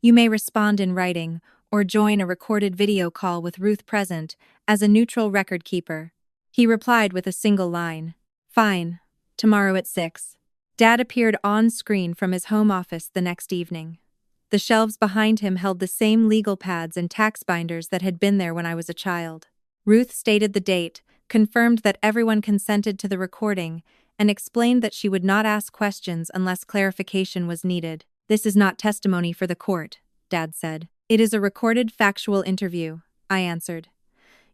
S1: You may respond in writing, or join a recorded video call with Ruth present as a neutral record keeper. He replied with a single line. Fine. Tomorrow at 6. Dad appeared on screen from his home office the next evening. The shelves behind him held the same legal pads and tax binders that had been there when I was a child. Ruth stated the date, confirmed that everyone consented to the recording, and explained that she would not ask questions unless clarification was needed. This is not testimony for the court, Dad said. It is a recorded factual interview, I answered.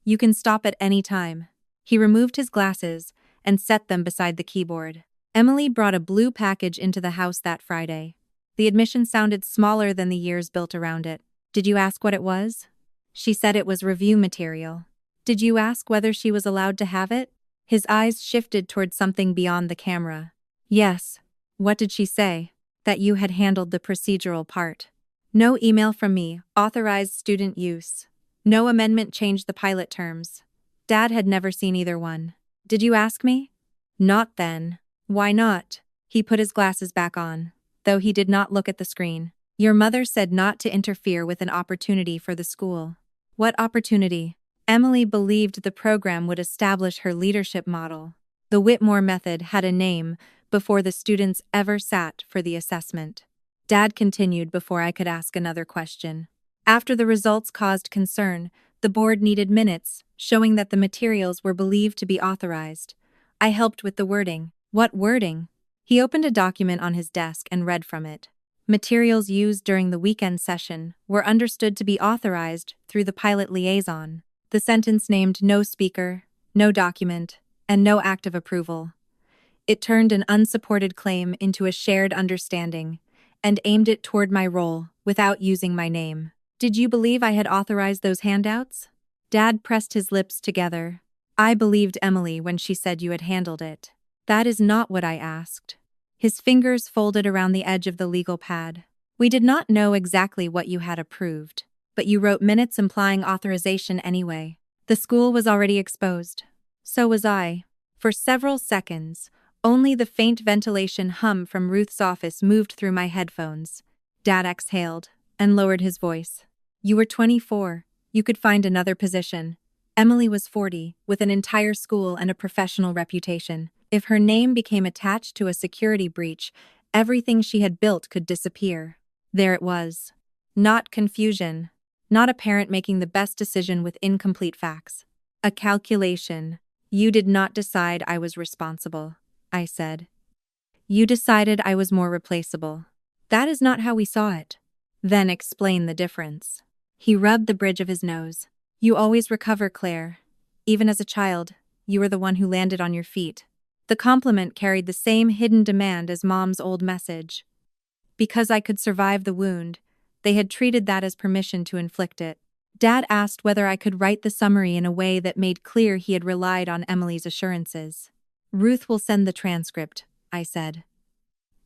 S1: You can stop at any time. He removed his glasses and set them beside the keyboard. Emily brought a blue package into the house that Friday. The admission sounded smaller than the years built around it. Did you ask what it was? She said it was review material. Did you ask whether she was allowed to have it? His eyes shifted toward something beyond the camera. Yes. What did she say? That you had handled the procedural part. No email from me, authorized student use. No amendment changed the pilot terms. Dad had never seen either one. Did you ask me? Not then. Why not? He put his glasses back on, though he did not look at the screen. Your mother said not to interfere with an opportunity for the school. What opportunity? Emily believed the program would establish her leadership model. The Whitmore method had a name before the students ever sat for the assessment. Dad continued before I could ask another question. After the results caused concern, the board needed minutes, showing that the materials were believed to be authorized. I helped with the wording. What wording? He opened a document on his desk and read from it. Materials used during the weekend session were understood to be authorized through the pilot liaison. The sentence named no speaker, no document, and no act of approval. It turned an unsupported claim into a shared understanding and aimed it toward my role without using my name. Did you believe I had authorized those handouts? Dad pressed his lips together. I believed Emily when she said you had handled it. That is not what I asked. His fingers folded around the edge of the legal pad. We did not know exactly what you had approved, but you wrote minutes implying authorization anyway. The school was already exposed. So was I. For several seconds, only the faint ventilation hum from Ruth's office moved through my headphones. Dad exhaled and lowered his voice. You were 24. You could find another position. Emily was 40, with an entire school and a professional reputation. If her name became attached to a security breach, everything she had built could disappear. There it was. Not confusion. Not a parent making the best decision with incomplete facts. A calculation. You did not decide I was responsible, I said. You decided I was more replaceable. That is not how we saw it. Then explain the difference. He rubbed the bridge of his nose. You always recover, Claire. Even as a child, you were the one who landed on your feet. The compliment carried the same hidden demand as Mom's old message. Because I could survive the wound, they had treated that as permission to inflict it. Dad asked whether I could write the summary in a way that made clear he had relied on Emily's assurances. Ruth will send the transcript, I said.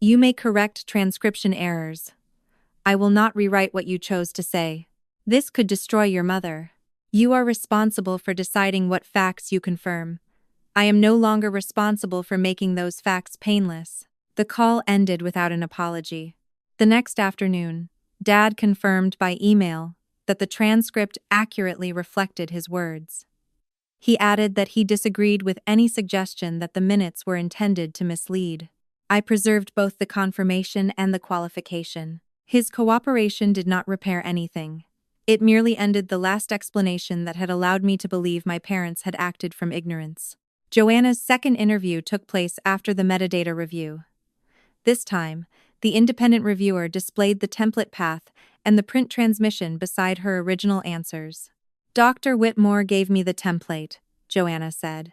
S1: You may correct transcription errors. I will not rewrite what you chose to say. This could destroy your mother. You are responsible for deciding what facts you confirm. I am no longer responsible for making those facts painless. The call ended without an apology. The next afternoon, Dad confirmed by email that the transcript accurately reflected his words. He added that he disagreed with any suggestion that the minutes were intended to mislead. I preserved both the confirmation and the qualification. His cooperation did not repair anything. It merely ended the last explanation that had allowed me to believe my parents had acted from ignorance. Joanna's second interview took place after the metadata review. This time, the independent reviewer displayed the template path and the print transmission beside her original answers. Dr. Whitmore gave me the template, Joanna said.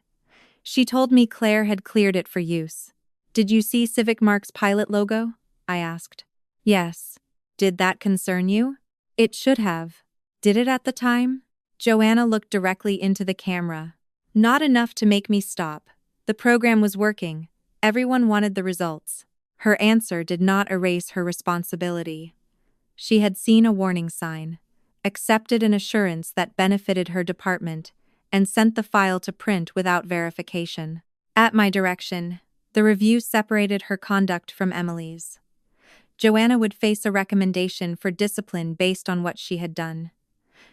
S1: She told me Claire had cleared it for use. Did you see CivicMark's pilot logo? I asked. Yes. Did that concern you? It should have. Did it at the time? Joanna looked directly into the camera. Not enough to make me stop. The program was working. Everyone wanted the results. Her answer did not erase her responsibility. She had seen a warning sign, accepted an assurance that benefited her department, and sent the file to print without verification. At my direction, the review separated her conduct from Emily's. Joanna would face a recommendation for discipline based on what she had done.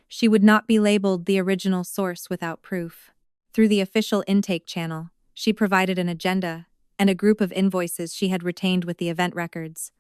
S1: She would not be labeled the original source without proof. Through the official intake channel, she provided an agenda and a group of invoices she had retained with the event records.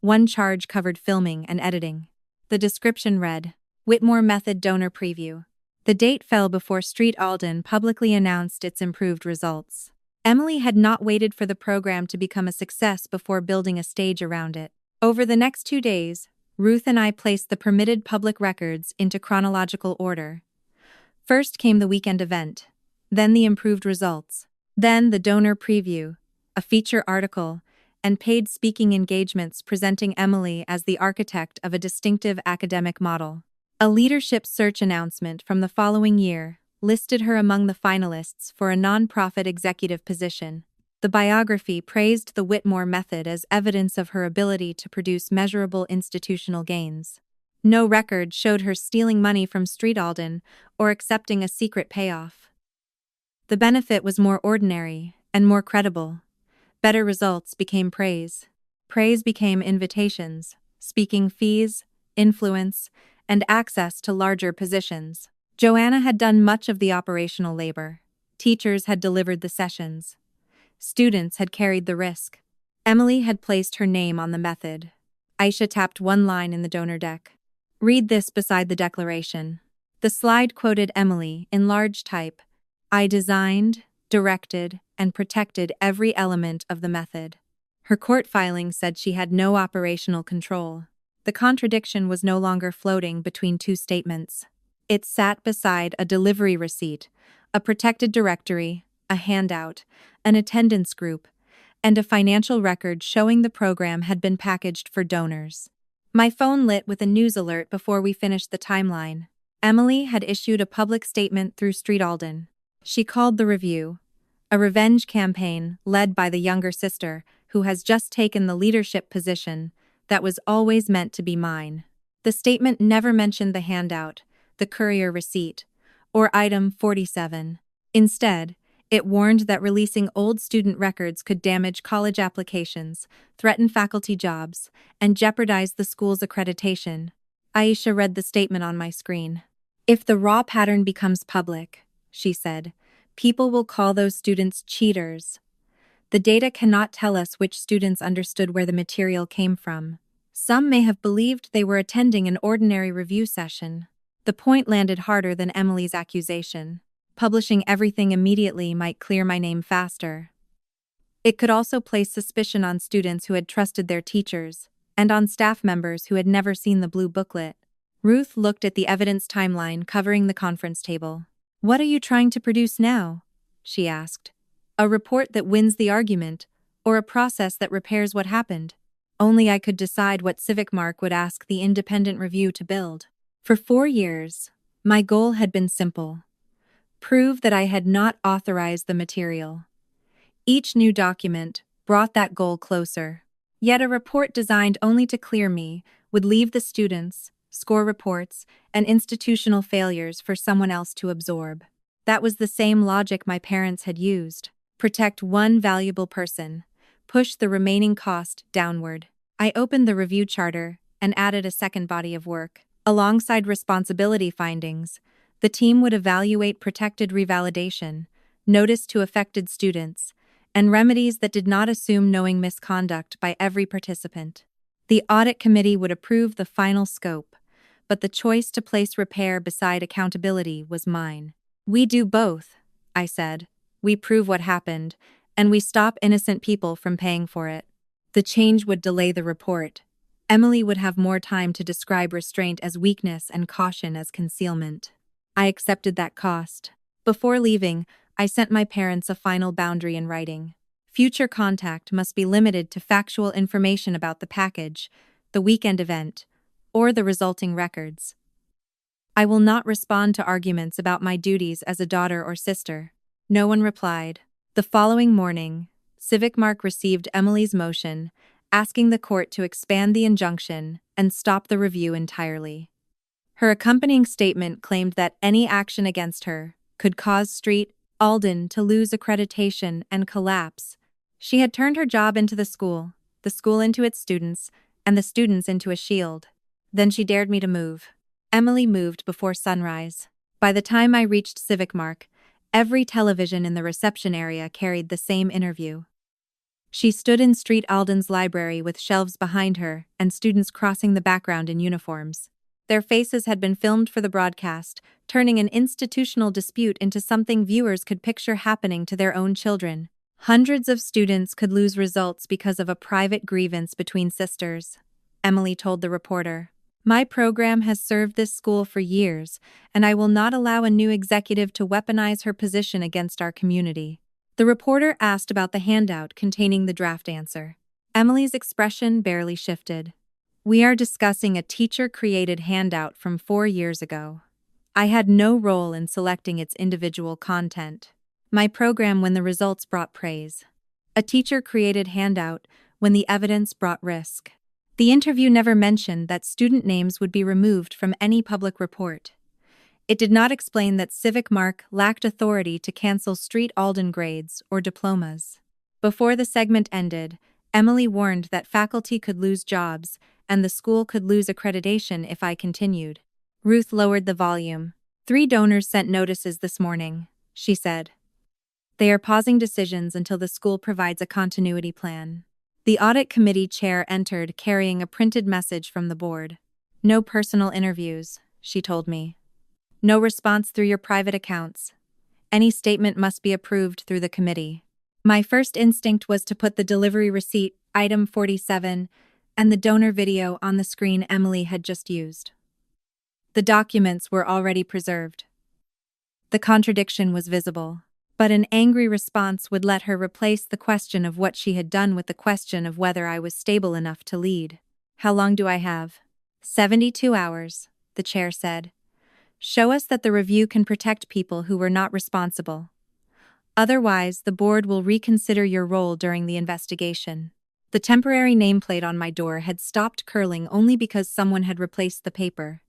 S1: One charge covered filming and editing. The description read, Whitmore Method Donor Preview. The date fell before Street Alden publicly announced its improved results. Emily had not waited for the program to become a success before building a stage around it. Over the next 2 days, Ruth and I placed the permitted public records into chronological order. First came the weekend event, then the improved results, then the donor preview, a feature article, and paid speaking engagements presenting Emily as the architect of a distinctive academic model. A leadership search announcement from the following year listed her among the finalists for a nonprofit executive position. The biography praised the Whitmore method as evidence of her ability to produce measurable institutional gains. No record showed her stealing money from Street Alden or accepting a secret payoff. The benefit was more ordinary and more credible. Better results became praise. Praise became invitations, speaking fees, influence, and access to larger positions. Joanna had done much of the operational labor. Teachers had delivered the sessions. Students had carried the risk. Emily had placed her name on the method. Aisha tapped one line in the donor deck. Read this beside the declaration. The slide quoted Emily in large type. I designed, directed, and protected every element of the method. Her court filing said she had no operational control. The contradiction was no longer floating between two statements. It sat beside a delivery receipt, a protected directory, a handout, an attendance group, and a financial record showing the program had been packaged for donors. My phone lit with a news alert before we finished the timeline. Emily had issued a public statement through Street Alden. She called the review a revenge campaign led by the younger sister who has just taken the leadership position that was always meant to be mine. The statement never mentioned the handout, the courier receipt, or item 47. Instead, it warned that releasing old student records could damage college applications, threaten faculty jobs, and jeopardize the school's accreditation. Aisha read the statement on my screen. If the raw pattern becomes public, she said, people will call those students cheaters. The data cannot tell us which students understood where the material came from. Some may have believed they were attending an ordinary review session. The point landed harder than Emily's accusation. Publishing everything immediately might clear my name faster. It could also place suspicion on students who had trusted their teachers, and on staff members who had never seen the blue booklet. Ruth looked at the evidence timeline covering the conference table. What are you trying to produce now? She asked. A report that wins the argument, or a process that repairs what happened? Only I could decide what CivicMark would ask the independent review to build. For 4 years, my goal had been simple. Prove that I had not authorized the material. Each new document brought that goal closer. Yet a report designed only to clear me would leave the students, score reports, and institutional failures for someone else to absorb. That was the same logic my parents had used. Protect one valuable person. push the remaining cost downward. I opened the review charter and added a second body of work. Alongside responsibility findings, the team would evaluate protected revalidation, notice to affected students, and remedies that did not assume knowing misconduct by every participant. The audit committee would approve the final scope, but the choice to place repair beside accountability was mine. We do both, I said. We prove what happened, and we stop innocent people from paying for it. The change would delay the report. Emily would have more time to describe restraint as weakness and caution as concealment. I accepted that cost. Before leaving, I sent my parents a final boundary in writing. Future contact must be limited to factual information about the package, the weekend event, or the resulting records. I will not respond to arguments about my duties as a daughter or sister. No one replied. The following morning, CivicMark received Emily's motion, asking the court to expand the injunction and stop the review entirely. Her accompanying statement claimed that any action against her could cause Street Alden to lose accreditation and collapse. She had turned her job into the school into its students, and the students into a shield. Then she dared me to move. Emily moved before sunrise. By the time I reached CivicMark, every television in the reception area carried the same interview. She stood in Street Alden's library with shelves behind her and students crossing the background in uniforms. Their faces had been filmed for the broadcast, turning an institutional dispute into something viewers could picture happening to their own children. Hundreds of students could lose results because of a private grievance between sisters, Emily told the reporter. My program has served this school for years, and I will not allow a new executive to weaponize her position against our community. The reporter asked about the handout containing the draft answer. Emily's expression barely shifted. We are discussing a teacher-created handout from 4 years ago. I had no role in selecting its individual content. My program when the results brought praise. A teacher-created handout when the evidence brought risk. The interview never mentioned that student names would be removed from any public report. It did not explain that CivicMark lacked authority to cancel Street Alden grades or diplomas. Before the segment ended, Emily warned that faculty could lose jobs and the school could lose accreditation if I continued. Ruth lowered the volume. 3 donors sent notices this morning, she said. They are pausing decisions until the school provides a continuity plan. The audit committee chair entered carrying a printed message from the board. No personal interviews, she told me. No response through your private accounts. Any statement must be approved through the committee. My first instinct was to put the delivery receipt, item 47, and the donor video on the screen Emily had just used. The documents were already preserved. The contradiction was visible, but an angry response would let her replace the question of what she had done with the question of whether I was stable enough to lead. How long do I have? 72 hours, the chair said. Show us that the review can protect people who were not responsible. Otherwise, the board will reconsider your role during the investigation. The temporary nameplate on my door had stopped curling only because someone had replaced the paper.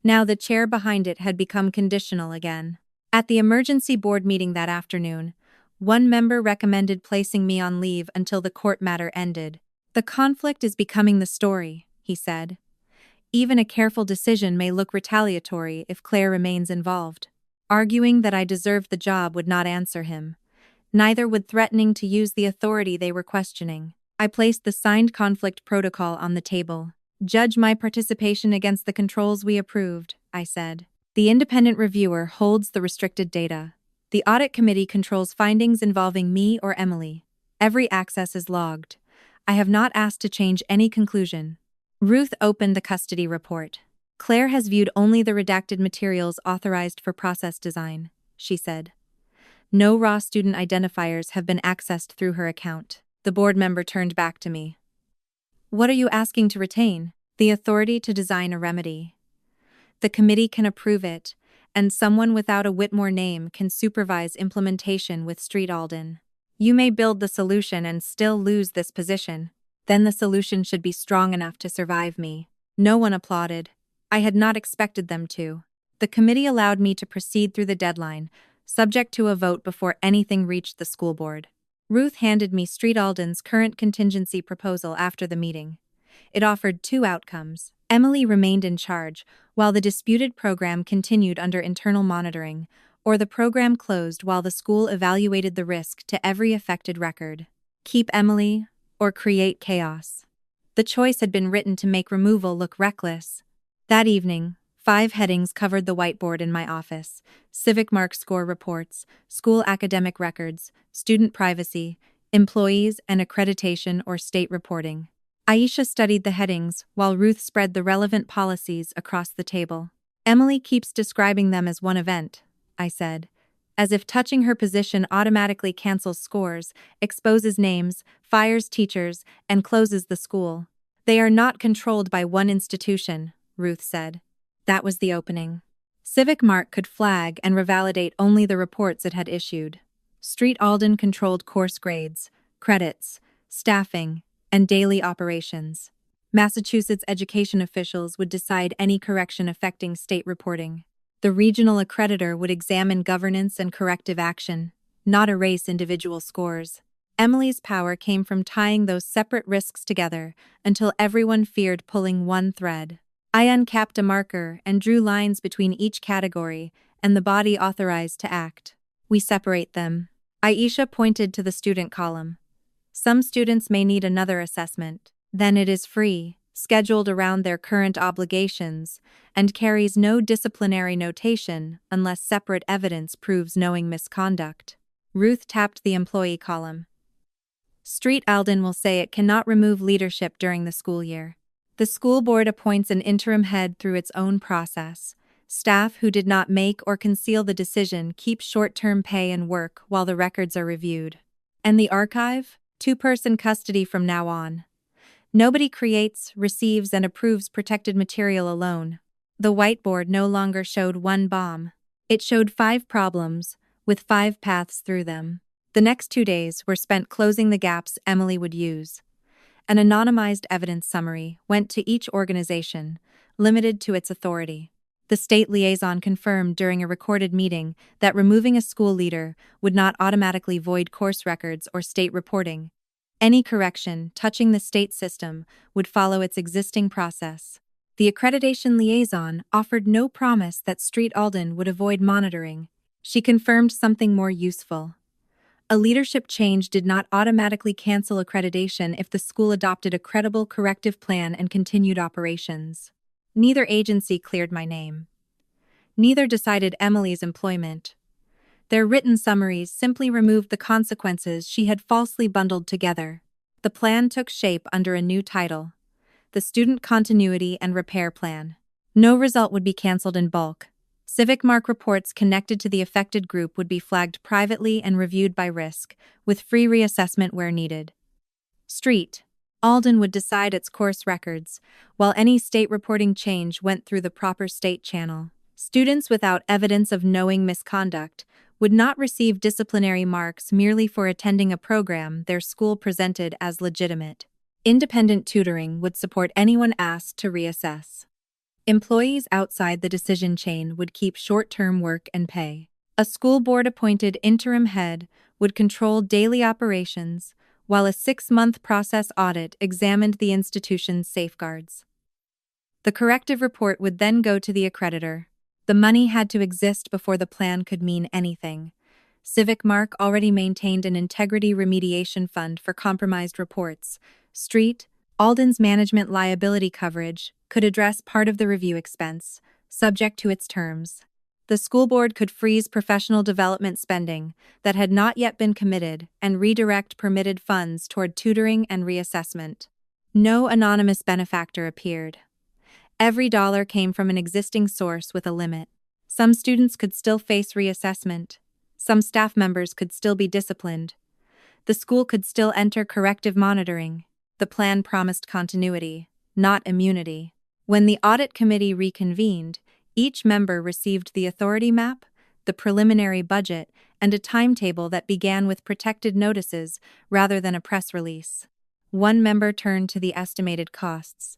S1: Now the chair behind it had become conditional again. At the emergency board meeting that afternoon, one member recommended placing me on leave until the court matter ended. The conflict is becoming the story, he said. Even a careful decision may look retaliatory if Claire remains involved. Arguing that I deserved the job would not answer him. Neither would threatening to use the authority they were questioning. I placed the signed conflict protocol on the table. Judge my participation against the controls we approved, I said. The independent reviewer holds the restricted data. The audit committee controls findings involving me or Emily. Every access is logged. I have not asked to change any conclusion. Ruth opened the custody report. Claire has viewed only the redacted materials authorized for process design, she said. No raw student identifiers have been accessed through her account. The board member turned back to me. What are you asking to retain? The authority to design a remedy. The committee can approve it, and someone without a Whitmore name can supervise implementation with Street Alden. You may build the solution and still lose this position. Then the solution should be strong enough to survive me. No one applauded. I had not expected them to. The committee allowed me to proceed through the deadline, subject to a vote before anything reached the school board. Ruth handed me Street Alden's current contingency proposal after the meeting. It offered two outcomes. Emily remained in charge, while the disputed program continued under internal monitoring, or the program closed while the school evaluated the risk to every affected record. Keep Emily, or create chaos. The choice had been written to make removal look reckless. That evening, 5 headings covered the whiteboard in my office: civic mark score reports, school academic records, student privacy, employees and accreditation or state reporting. Aisha studied the headings while Ruth spread the relevant policies across the table. Emily keeps describing them as one event, I said, as if touching her position automatically cancels scores, exposes names, fires teachers, and closes the school. They are not controlled by one institution, Ruth said. That was the opening. Civic Mark could flag and revalidate only the reports it had issued. Street Alden controlled course grades, credits, staffing, and daily operations. Massachusetts education officials would decide any correction affecting state reporting. The regional accreditor would examine governance and corrective action, not erase individual scores. Emily's power came from tying those separate risks together until everyone feared pulling one thread. I uncapped a marker and drew lines between each category and the body authorized to act. We separate them. Aisha pointed to the student column. Some students may need another assessment. Then it is free, scheduled around their current obligations, and carries no disciplinary notation unless separate evidence proves knowing misconduct. Ruth tapped the employee column. Street Alden will say it cannot remove leadership during the school year. The school board appoints an interim head through its own process. Staff who did not make or conceal the decision keep short-term pay and work while the records are reviewed. And the archive? 2-person custody from now on. Nobody creates, receives, and approves protected material alone. The whiteboard no longer showed one bomb. It showed 5 problems, with 5 paths through them. The next 2 days were spent closing the gaps Emily would use. An anonymized evidence summary went to each organization, limited to its authority. The state liaison confirmed during a recorded meeting that removing a school leader would not automatically void course records or state reporting. Any correction touching the state system would follow its existing process. The accreditation liaison offered no promise that Street Alden would avoid monitoring. She confirmed something more useful. A leadership change did not automatically cancel accreditation if the school adopted a credible corrective plan and continued operations. Neither agency cleared my name. Neither decided Emily's employment. Their written summaries simply removed the consequences she had falsely bundled together. The plan took shape under a new title: the Student Continuity and Repair Plan. No result would be canceled in bulk. Civic Mark reports connected to the affected group would be flagged privately and reviewed by risk, with free reassessment where needed. Street Alden would decide its course records, while any state reporting change went through the proper state channel. Students without evidence of knowing misconduct would not receive disciplinary marks merely for attending a program their school presented as legitimate. Independent tutoring would support anyone asked to reassess. Employees outside the decision chain would keep short-term work and pay. A school board-appointed interim head would control daily operations, while a 6-month process audit examined the institution's safeguards. The corrective report would then go to the accreditor. The money had to exist before the plan could mean anything. Civic Mark already maintained an integrity remediation fund for compromised reports. Street Alden's management liability coverage could address part of the review expense, subject to its terms. The school board could freeze professional development spending that had not yet been committed and redirect permitted funds toward tutoring and reassessment. No anonymous benefactor appeared. Every dollar came from an existing source with a limit. Some students could still face reassessment. Some staff members could still be disciplined. The school could still enter corrective monitoring. The plan promised continuity, not immunity. When the audit committee reconvened, each member received the authority map, the preliminary budget, and a timetable that began with protected notices rather than a press release. One member turned to the estimated costs.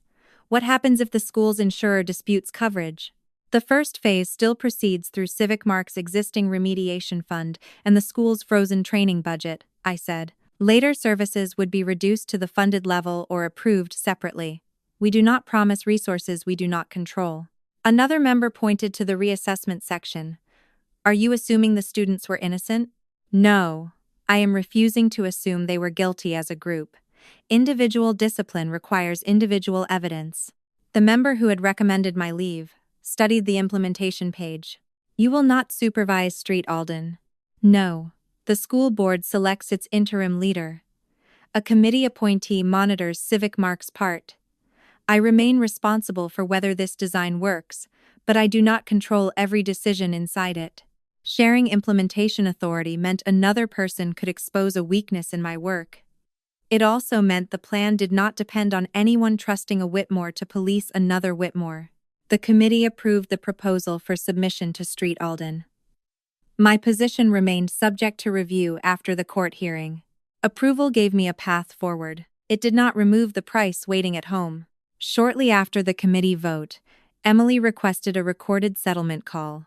S1: What happens if the school's insurer disputes coverage? The first phase still proceeds through Civic Mark's existing remediation fund and the school's frozen training budget, I said. Later services would be reduced to the funded level or approved separately. We do not promise resources we do not control. Another member pointed to the reassessment section. Are you assuming the students were innocent? No. I am refusing to assume they were guilty as a group. Individual discipline requires individual evidence. The member who had recommended my leave studied the implementation page. You will not supervise Street Alden. No. The school board selects its interim leader. A committee appointee monitors civic marks part. I remain responsible for whether this design works, but I do not control every decision inside it. Sharing implementation authority meant another person could expose a weakness in my work. It also meant the plan did not depend on anyone trusting a Whitmore to police another Whitmore. The committee approved the proposal for submission to Street Alden. My position remained subject to review after the court hearing. Approval gave me a path forward. It did not remove the price waiting at home. Shortly after the committee vote, Emily requested a recorded settlement call.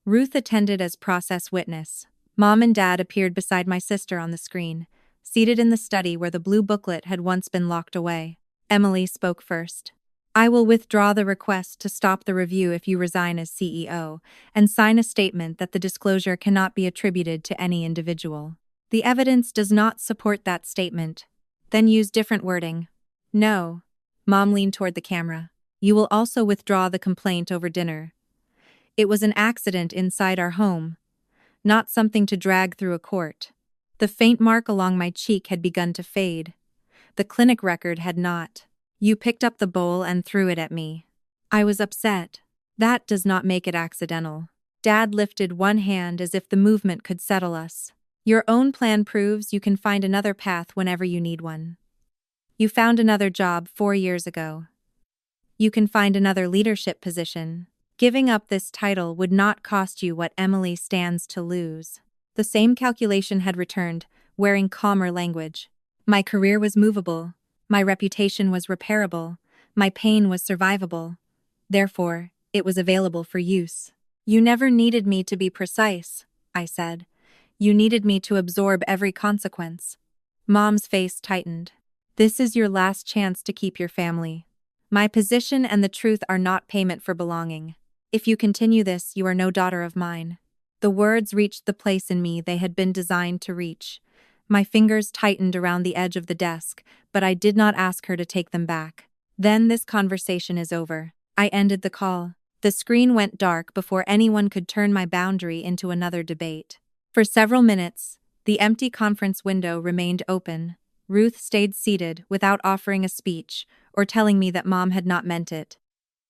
S1: Ruth attended as process witness. Mom and Dad appeared beside my sister on the screen, seated in the study where the blue booklet had once been locked away. Emily spoke first. I will withdraw the request to stop the review if you resign as CEO, and sign a statement that the disclosure cannot be attributed to any individual. The evidence does not support that statement. Then use different wording. No. Mom leaned toward the camera. You will also withdraw the complaint over dinner. It was an accident inside our home, not something to drag through a court. The faint mark along my cheek had begun to fade. The clinic record had not. You picked up the bowl and threw it at me. I was upset. That does not make it accidental. Dad lifted one hand as if the movement could settle us. Your own plan proves you can find another path whenever you need one. You found another job 4 years ago. You can find another leadership position. Giving up this title would not cost you what Emily stands to lose. The same calculation had returned, wearing calmer language. My career was movable. My reputation was repairable. My pain was survivable. Therefore, it was available for use. You never needed me to be precise, I said. You needed me to absorb every consequence. Mom's face tightened. This is your last chance to keep your family. My position and the truth are not payment for belonging. If you continue this, you are no daughter of mine. The words reached the place in me they had been designed to reach. My fingers tightened around the edge of the desk, but I did not ask her to take them back. Then this conversation is over. I ended the call. The screen went dark before anyone could turn my boundary into another debate. For several minutes, the empty conference window remained open. Ruth stayed seated without offering a speech or telling me that Mom had not meant it.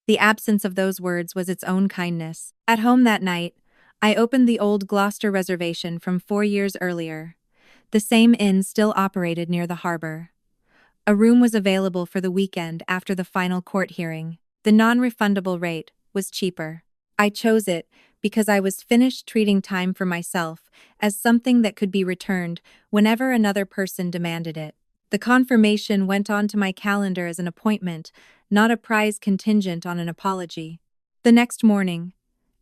S1: The absence of those words was its own kindness. At home that night, I opened the old Gloucester reservation from 4 years earlier. The same inn still operated near the harbor. A room was available for the weekend after the final court hearing. The non-refundable rate was cheaper. I chose it because I was finished treating time for myself as something that could be returned whenever another person demanded it. The confirmation went onto my calendar as an appointment, not a prize contingent on an apology. The next morning,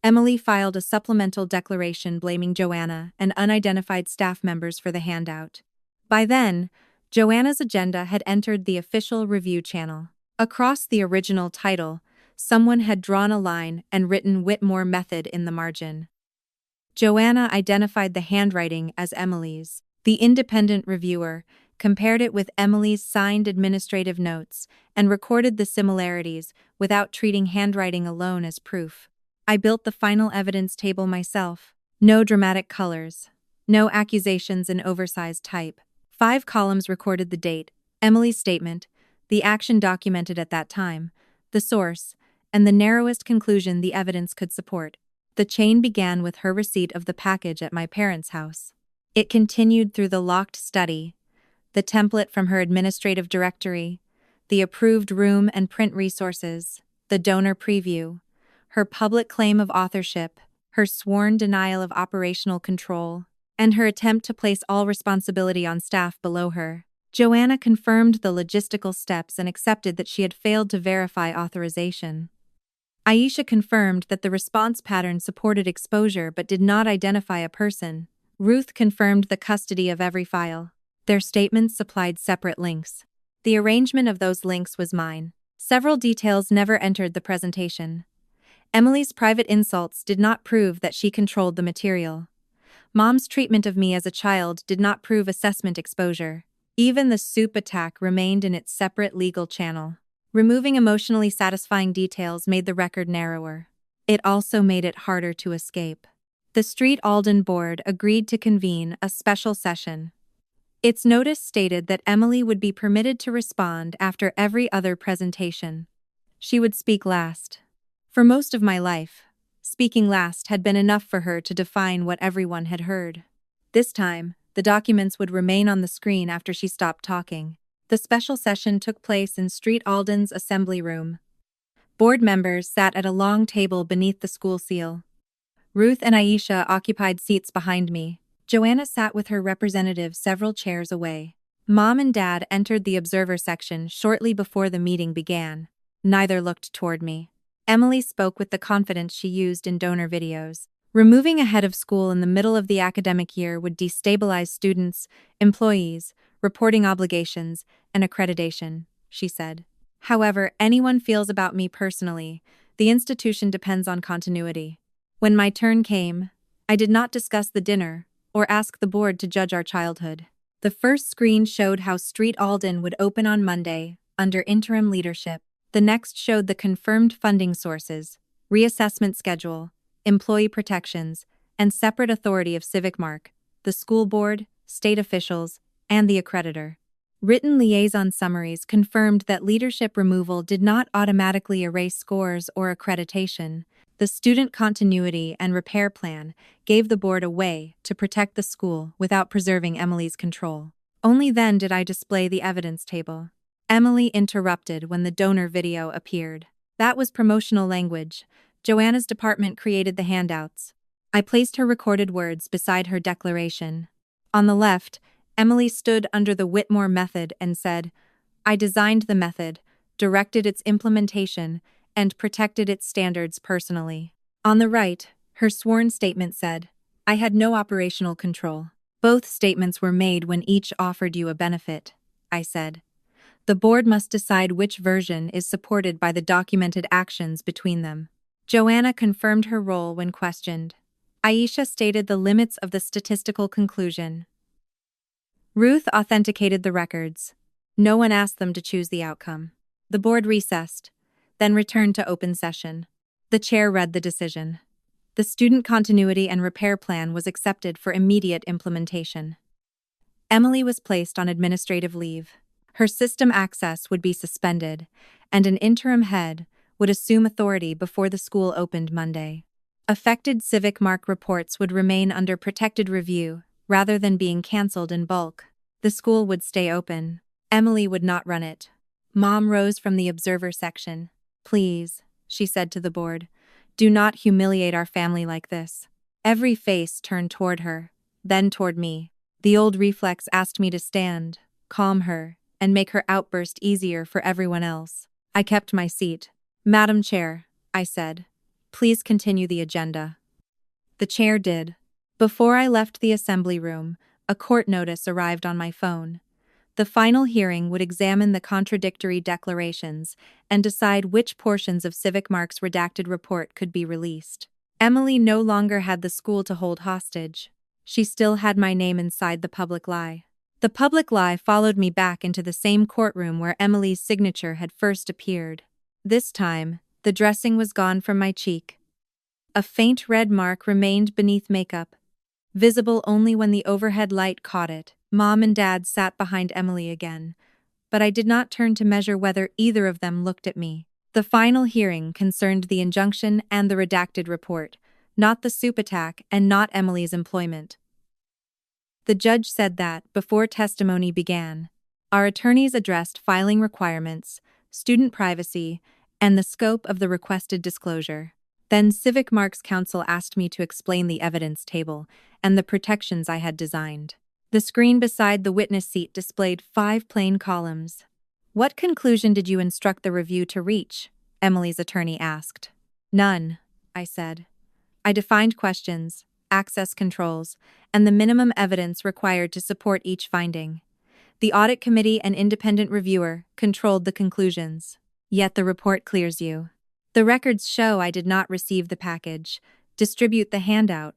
S1: Emily filed a supplemental declaration blaming Joanna and unidentified staff members for the handout. By then, Joanna's agenda had entered the official review channel. Across the original title, someone had drawn a line and written Whitmore Method in the margin. Joanna identified the handwriting as Emily's. The independent reviewer compared it with Emily's signed administrative notes and recorded the similarities without treating handwriting alone as proof. I built the final evidence table myself. No dramatic colors. No accusations in oversized type. 5 columns recorded the date, Emily's statement, the action documented at that time, the source, and the narrowest conclusion the evidence could support. The chain began with her receipt of the package at my parents' house. It continued through the locked study, the template from her administrative directory, the approved room and print resources, the donor preview, her public claim of authorship, her sworn denial of operational control, and her attempt to place all responsibility on staff below her. Joanna confirmed the logistical steps and accepted that she had failed to verify authorization. Aisha confirmed that the response pattern supported exposure but did not identify a person. Ruth confirmed the custody of every file. Their statements supplied separate links. The arrangement of those links was mine. Several details never entered the presentation. Emily's private insults did not prove that she controlled the material. Mom's treatment of me as a child did not prove assessment exposure. Even the soup attack remained in its separate legal channel. Removing emotionally satisfying details made the record narrower. It also made it harder to escape. The Street Alden board agreed to convene a special session. Its notice stated that Emily would be permitted to respond after every other presentation. She would speak last. For most of my life, speaking last had been enough for her to define what everyone had heard. This time, the documents would remain on the screen after she stopped talking. The special session took place in Street Alden's assembly room. Board members sat at a long table beneath the school seal. Ruth and Aisha occupied seats behind me. Joanna sat with her representative several chairs away. Mom and Dad entered the observer section shortly before the meeting began. Neither looked toward me. Emily spoke with the confidence she used in donor videos. Removing a head of school in the middle of the academic year would destabilize students, employees, reporting obligations, and accreditation, she said. However anyone feels about me personally, the institution depends on continuity. When my turn came, I did not discuss the dinner or ask the board to judge our childhood. The first screen showed how Street Alden would open on Monday, under interim leadership. The next showed the confirmed funding sources, reassessment schedule, employee protections, and separate authority of Civic Mark, the school board, state officials, and the accreditor. Written liaison summaries confirmed that leadership removal did not automatically erase scores or accreditation. The student continuity and repair plan gave the board a way to protect the school without preserving Emily's control. Only then did I display the evidence table. Emily interrupted when the donor video appeared. That was promotional language. Joanna's department created the handouts. I placed her recorded words beside her declaration. On the left, Emily stood under the Whitmore method and said, "I designed the method, directed its implementation, and protected its standards personally." On the right, her sworn statement said, "I had no operational control." Both statements were made when each offered you a benefit, I said. The board must decide which version is supported by the documented actions between them. Joanna confirmed her role when questioned. Aisha stated the limits of the statistical conclusion. Ruth authenticated the records. No one asked them to choose the outcome. The board recessed, then returned to open session. The chair read the decision. The student continuity and repair plan was accepted for immediate implementation. Emily was placed on administrative leave. Her system access would be suspended, and an interim head would assume authority before the school opened Monday. Affected Civic Mark reports would remain under protected review rather than being canceled in bulk. The school would stay open. Emily would not run it. Mom rose from the observer section. "Please," she said to the board, "do not humiliate our family like this." Every face turned toward her, then toward me. The old reflex asked me to stand, calm her, and make her outburst easier for everyone else. I kept my seat. "Madam Chair," I said, "please continue the agenda." The chair did. Before I left the assembly room, a court notice arrived on my phone. The final hearing would examine the contradictory declarations and decide which portions of Civic Mark's redacted report could be released. Emily no longer had the school to hold hostage. She still had my name inside the public lie. The public lie followed me back into the same courtroom where Emily's signature had first appeared. This time, the dressing was gone from my cheek. A faint red mark remained beneath makeup, visible only when the overhead light caught it. Mom and Dad sat behind Emily again, but I did not turn to measure whether either of them looked at me. The final hearing concerned the injunction and the redacted report, not the soup attack and not Emily's employment. The judge said that, before testimony began, our attorneys addressed filing requirements, student privacy, and the scope of the requested disclosure. Then Civic Mark's counsel asked me to explain the evidence table and the protections I had designed. The screen beside the witness seat displayed 5 plain columns. "What conclusion did you instruct the review to reach?" Emily's attorney asked. "None," I said. "I defined questions, access controls, and the minimum evidence required to support each finding. The audit committee and independent reviewer controlled the conclusions. Yet the report clears you. The records show I did not receive the package, distribute the handout,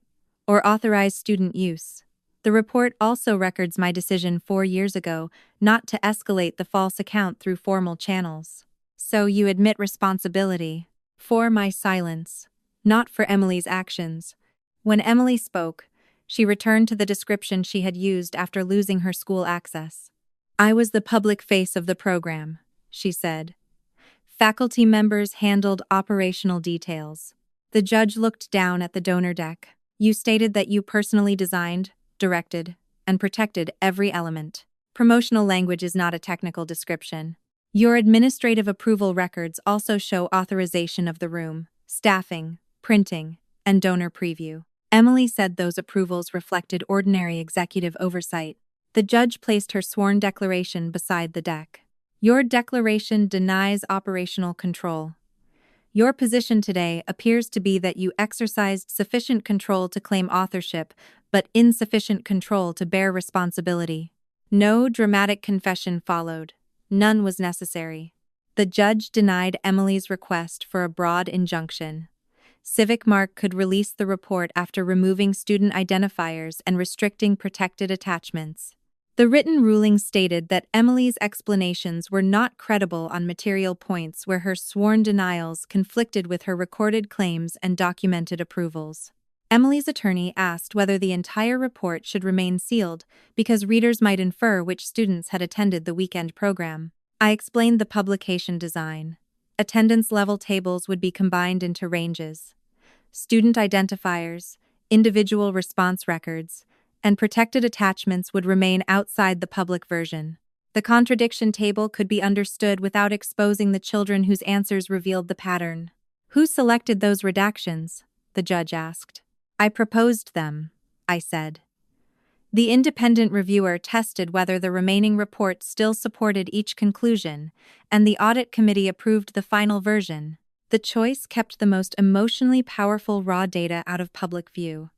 S1: or authorize student use. The report also records my decision 4 years ago not to escalate the false account through formal channels. So you admit responsibility for my silence, not for Emily's actions. When Emily spoke, she returned to the description she had used after losing her school access. I was the public face of the program, she said. Faculty members handled operational details. The judge looked down at the donor deck. You stated that you personally designed, directed, and protected every element. Promotional language is not a technical description. Your administrative approval records also show authorization of the room, staffing, printing, and donor preview. Emily said those approvals reflected ordinary executive oversight. The judge placed her sworn declaration beside the deck. Your declaration denies operational control. Your position today appears to be that you exercised sufficient control to claim authorship, but insufficient control to bear responsibility. No dramatic confession followed. None was necessary. The judge denied Emily's request for a broad injunction. Civic Mark could release the report after removing student identifiers and restricting protected attachments. The written ruling stated that Emily's explanations were not credible on material points where her sworn denials conflicted with her recorded claims and documented approvals. Emily's attorney asked whether the entire report should remain sealed because readers might infer which students had attended the weekend program. I explained the publication design. Attendance level tables would be combined into ranges. Student identifiers, individual response records, and protected attachments would remain outside the public version. The contradiction table could be understood without exposing the children whose answers revealed the pattern. Who selected those redactions? The judge asked. I proposed them, I said. The independent reviewer tested whether the remaining report still supported each conclusion, and the audit committee approved the final version. The choice kept the most emotionally powerful raw data out of public view.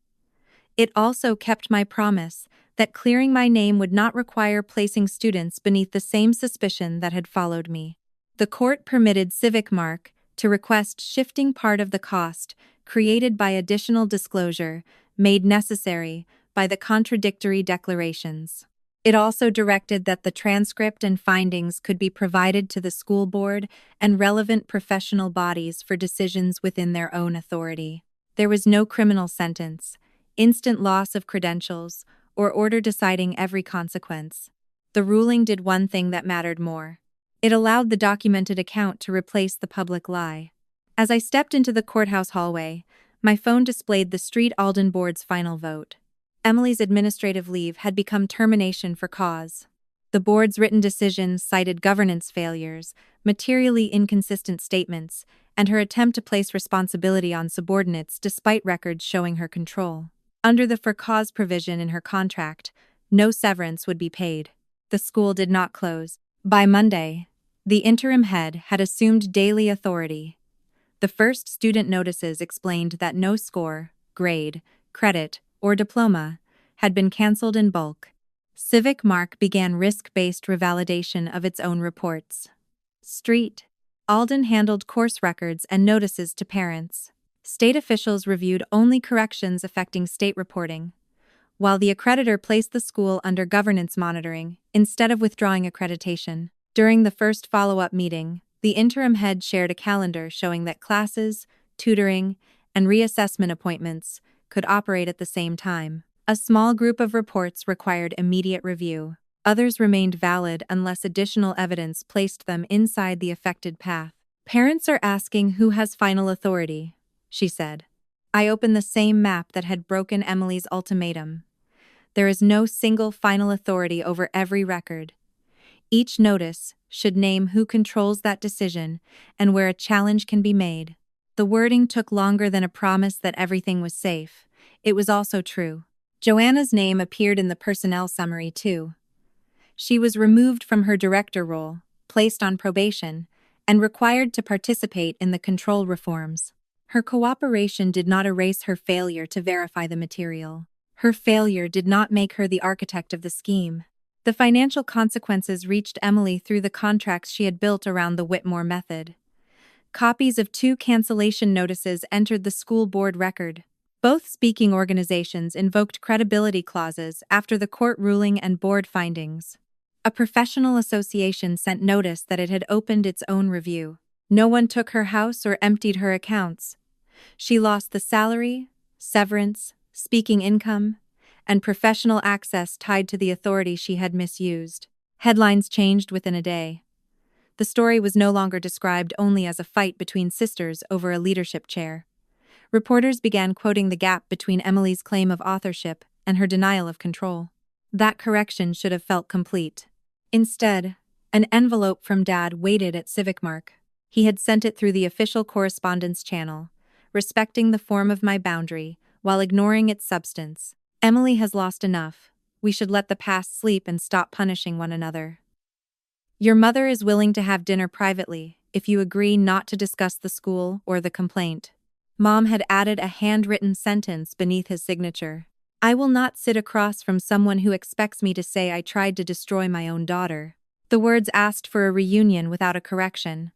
S1: It also kept my promise that clearing my name would not require placing students beneath the same suspicion that had followed me. The court permitted Civic Mark to request shifting part of the cost created by additional disclosure made necessary by the contradictory declarations. It also directed that the transcript and findings could be provided to the school board and relevant professional bodies for decisions within their own authority. There was no criminal sentence, instant loss of credentials, or order deciding every consequence. The ruling did one thing that mattered more. It allowed the documented account to replace the public lie. As I stepped into the courthouse hallway, my phone displayed the Street Alden Board's final vote. Emily's administrative leave had become termination for cause. The board's written decisions cited governance failures, materially inconsistent statements, and her attempt to place responsibility on subordinates despite records showing her control. Under the for cause provision in her contract, no severance would be paid. The school did not close. By Monday, the interim head had assumed daily authority. The first student notices explained that no score, grade, credit, or diploma had been canceled in bulk. Civic Mark began risk-based revalidation of its own reports. Street Alden handled course records and notices to parents. State officials reviewed only corrections affecting state reporting, while the accreditor placed the school under governance monitoring instead of withdrawing accreditation. During the first follow-up meeting, the interim head shared a calendar showing that classes, tutoring, and reassessment appointments could operate at the same time. A small group of reports required immediate review. Others remained valid unless additional evidence placed them inside the affected path. Parents are asking who has final authority, she said. I opened the same map that had broken Emily's ultimatum. There is no single final authority over every record. Each notice should name who controls that decision and where a challenge can be made. The wording took longer than a promise that everything was safe. It was also true. Joanna's name appeared in the personnel summary, too. She was removed from her director role, placed on probation, and required to participate in the control reforms. Her cooperation did not erase her failure to verify the material. Her failure did not make her the architect of the scheme. The financial consequences reached Emily through the contracts she had built around the Whitmore method. Copies of 2 cancellation notices entered the school board record. Both speaking organizations invoked credibility clauses after the court ruling and board findings. A professional association sent notice that it had opened its own review. No one took her house or emptied her accounts. She lost the salary, severance, speaking income, and professional access tied to the authority she had misused. Headlines changed within a day. The story was no longer described only as a fight between sisters over a leadership chair. Reporters began quoting the gap between Emily's claim of authorship and her denial of control. That correction should have felt complete. Instead, an envelope from Dad waited at Civic Mark. He had sent it through the official correspondence channel, respecting the form of my boundary while ignoring its substance. Emily has lost enough. We should let the past sleep and stop punishing one another. Your mother is willing to have dinner privately if you agree not to discuss the school or the complaint. Mom had added a handwritten sentence beneath his signature. I will not sit across from someone who expects me to say I tried to destroy my own daughter. The words asked for a reunion without a correction.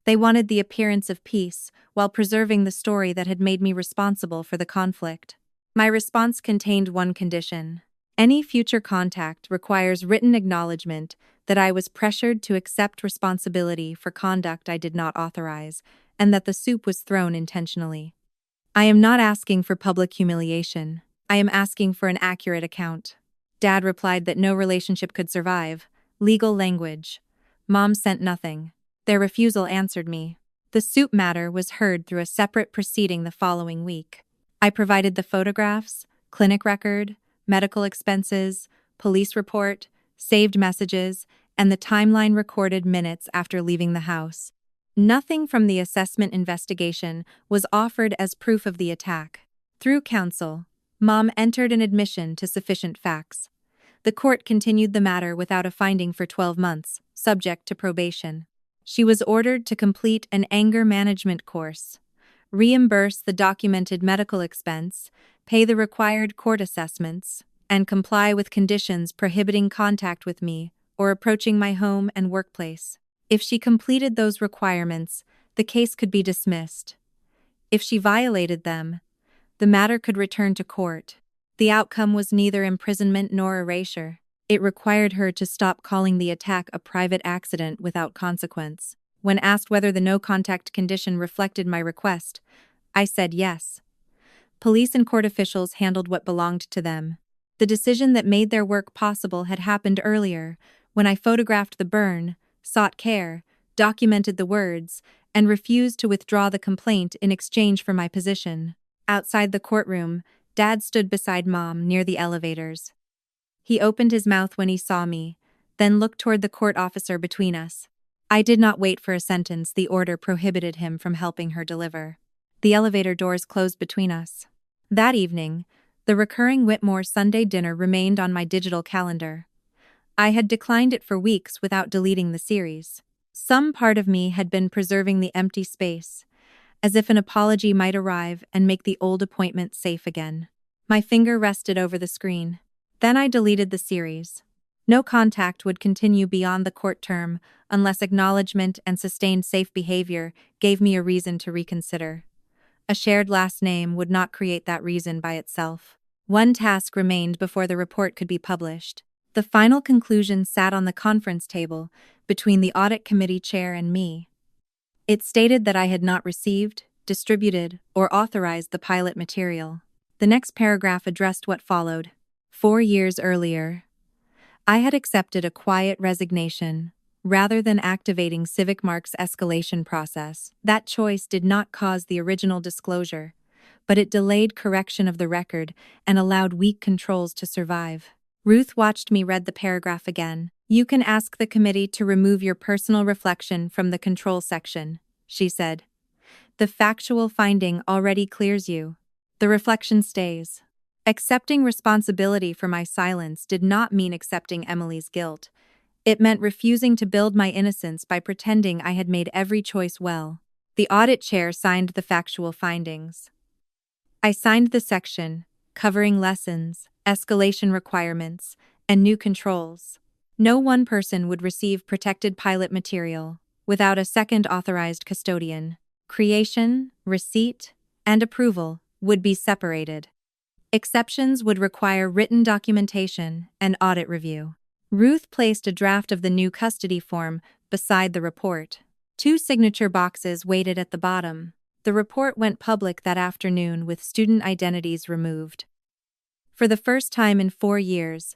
S1: They wanted the appearance of peace while preserving the story that had made me responsible for the conflict. My response contained one condition. Any future contact requires written acknowledgement that I was pressured to accept responsibility for conduct I did not authorize, and that the soup was thrown intentionally. I am not asking for public humiliation. I am asking for an accurate account. Dad replied that no relationship could survive. Legal language. Mom sent nothing. Their refusal answered me. The soup matter was heard through a separate proceeding the following week. I provided the photographs, clinic record, medical expenses, police report, saved messages, and the timeline recorded minutes after leaving the house. Nothing from the assessment investigation was offered as proof of the attack. Through counsel, Mom entered an admission to sufficient facts. The court continued the matter without a finding for 12 months, subject to probation. She was ordered to complete an anger management course, reimburse the documented medical expense, pay the required court assessments, and comply with conditions prohibiting contact with me or approaching my home and workplace. If she completed those requirements, the case could be dismissed. If she violated them, the matter could return to court. The outcome was neither imprisonment nor erasure. It required her to stop calling the attack a private accident without consequence. When asked whether the no-contact condition reflected my request, I said yes. Police and court officials handled what belonged to them. The decision that made their work possible had happened earlier, when I photographed the burn, sought care, documented the words, and refused to withdraw the complaint in exchange for my position. Outside the courtroom, Dad stood beside Mom near the elevators. He opened his mouth when he saw me, then looked toward the court officer between us. I did not wait for a sentence the order prohibited him from helping her deliver. The elevator doors closed between us. That evening, the recurring Whitmore Sunday dinner remained on my digital calendar. I had declined it for weeks without deleting the series. Some part of me had been preserving the empty space, as if an apology might arrive and make the old appointment safe again. My finger rested over the screen. Then I deleted the series. No contact would continue beyond the court term unless acknowledgement and sustained safe behavior gave me a reason to reconsider. A shared last name would not create that reason by itself. One task remained before the report could be published. The final conclusion sat on the conference table between the audit committee chair and me. It stated that I had not received, distributed, or authorized the pilot material. The next paragraph addressed what followed. 4 years earlier, I had accepted a quiet resignation rather than activating Civic Mark's escalation process. That choice did not cause the original disclosure, but it delayed correction of the record and allowed weak controls to survive. Ruth watched me read the paragraph again. You can ask the committee to remove your personal reflection from the control section, she said. The factual finding already clears you. The reflection stays. Accepting responsibility for my silence did not mean accepting Emily's guilt. It meant refusing to build my innocence by pretending I had made every choice well. The audit chair signed the factual findings. I signed the section covering lessons, escalation requirements, and new controls. No one person would receive protected pilot material without a second authorized custodian. Creation, receipt, and approval would be separated. Exceptions would require written documentation and audit review. Ruth placed a draft of the new custody form beside the report. 2 signature boxes waited at the bottom. The report went public that afternoon with student identities removed. For the first time in 4 years,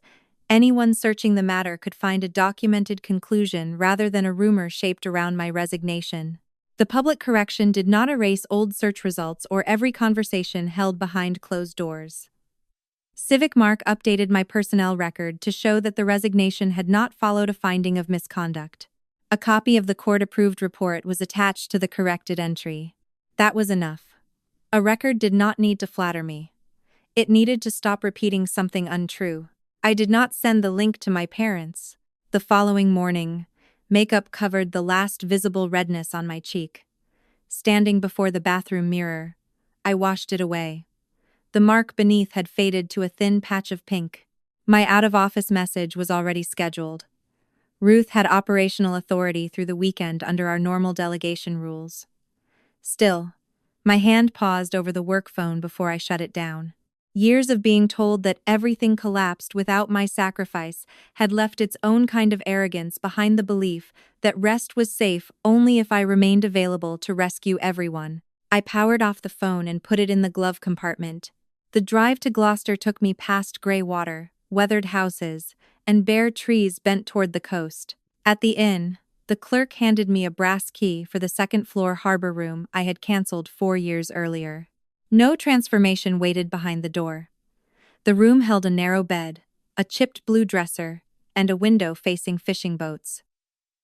S1: anyone searching the matter could find a documented conclusion rather than a rumor shaped around my resignation. The public correction did not erase old search results or every conversation held behind closed doors. CivicMark updated my personnel record to show that the resignation had not followed a finding of misconduct. A copy of the court-approved report was attached to the corrected entry. That was enough. A record did not need to flatter me. It needed to stop repeating something untrue. I did not send the link to my parents. The following morning, makeup covered the last visible redness on my cheek. Standing before the bathroom mirror, I washed it away. The mark beneath had faded to a thin patch of pink. My out-of-office message was already scheduled. Ruth had operational authority through the weekend under our normal delegation rules. Still, my hand paused over the work phone before I shut it down. Years of being told that everything collapsed without my sacrifice had left its own kind of arrogance behind the belief that rest was safe only if I remained available to rescue everyone. I powered off the phone and put it in the glove compartment. The drive to Gloucester took me past gray water, weathered houses, and bare trees bent toward the coast. At the inn, the clerk handed me a brass key for the second-floor harbor room I had canceled 4 years earlier. No transformation waited behind the door. The room held a narrow bed, a chipped blue dresser, and a window facing fishing boats.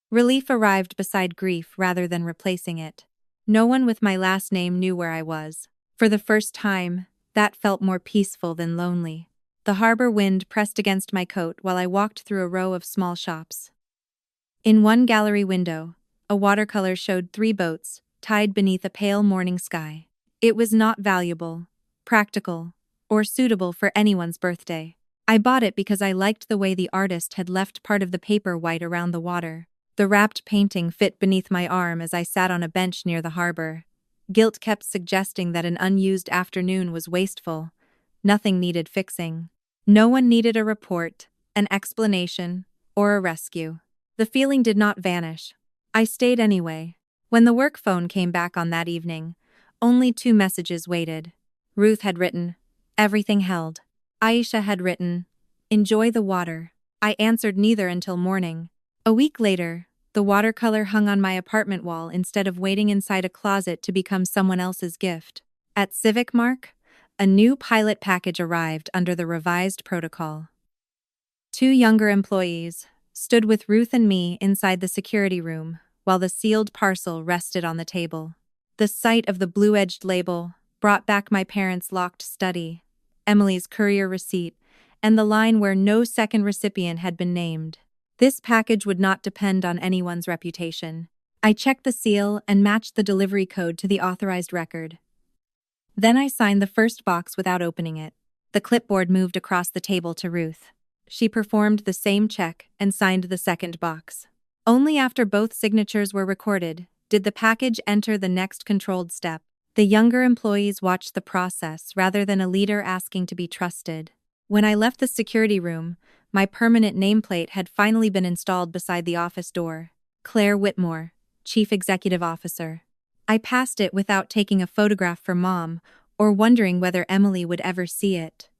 S1: Relief arrived beside grief rather than replacing it. No one with my last name knew where I was. For the first time, that felt more peaceful than lonely. The harbor wind pressed against my coat while I walked through a row of small shops. In one gallery window, a watercolor showed 3 boats, tied beneath a pale morning sky. It was not valuable, practical, or suitable for anyone's birthday. I bought it because I liked the way the artist had left part of the paper white around the water. The wrapped painting fit beneath my arm as I sat on a bench near the harbor. Guilt kept suggesting that an unused afternoon was wasteful. Nothing needed fixing. No one needed a report, an explanation, or a rescue. The feeling did not vanish. I stayed anyway. When the work phone came back on that evening, only 2 messages waited. Ruth had written, "Everything held." Aisha had written, "Enjoy the water." I answered neither until morning. A week later, the watercolor hung on my apartment wall instead of waiting inside a closet to become someone else's gift. At CivicMark, a new pilot package arrived under the revised protocol. 2 younger employees stood with Ruth and me inside the security room while the sealed parcel rested on the table. The sight of the blue-edged label brought back my parents' locked study, Emily's courier receipt, and the line where no second recipient had been named. This package would not depend on anyone's reputation. I checked the seal and matched the delivery code to the authorized record. Then I signed the first box without opening it. The clipboard moved across the table to Ruth. She performed the same check and signed the second box. Only after both signatures were recorded did the package enter the next controlled step. The younger employees watched the process rather than a leader asking to be trusted. When I left the security room, my permanent nameplate had finally been installed beside the office door. Claire Whitmore, Chief Executive Officer. I passed it without taking a photograph for Mom or wondering whether Emily would ever see it.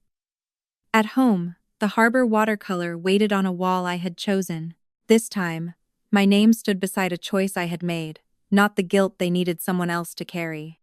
S1: At home, the harbor watercolor waited on a wall I had chosen. This time, my name stood beside a choice I had made, not the guilt they needed someone else to carry.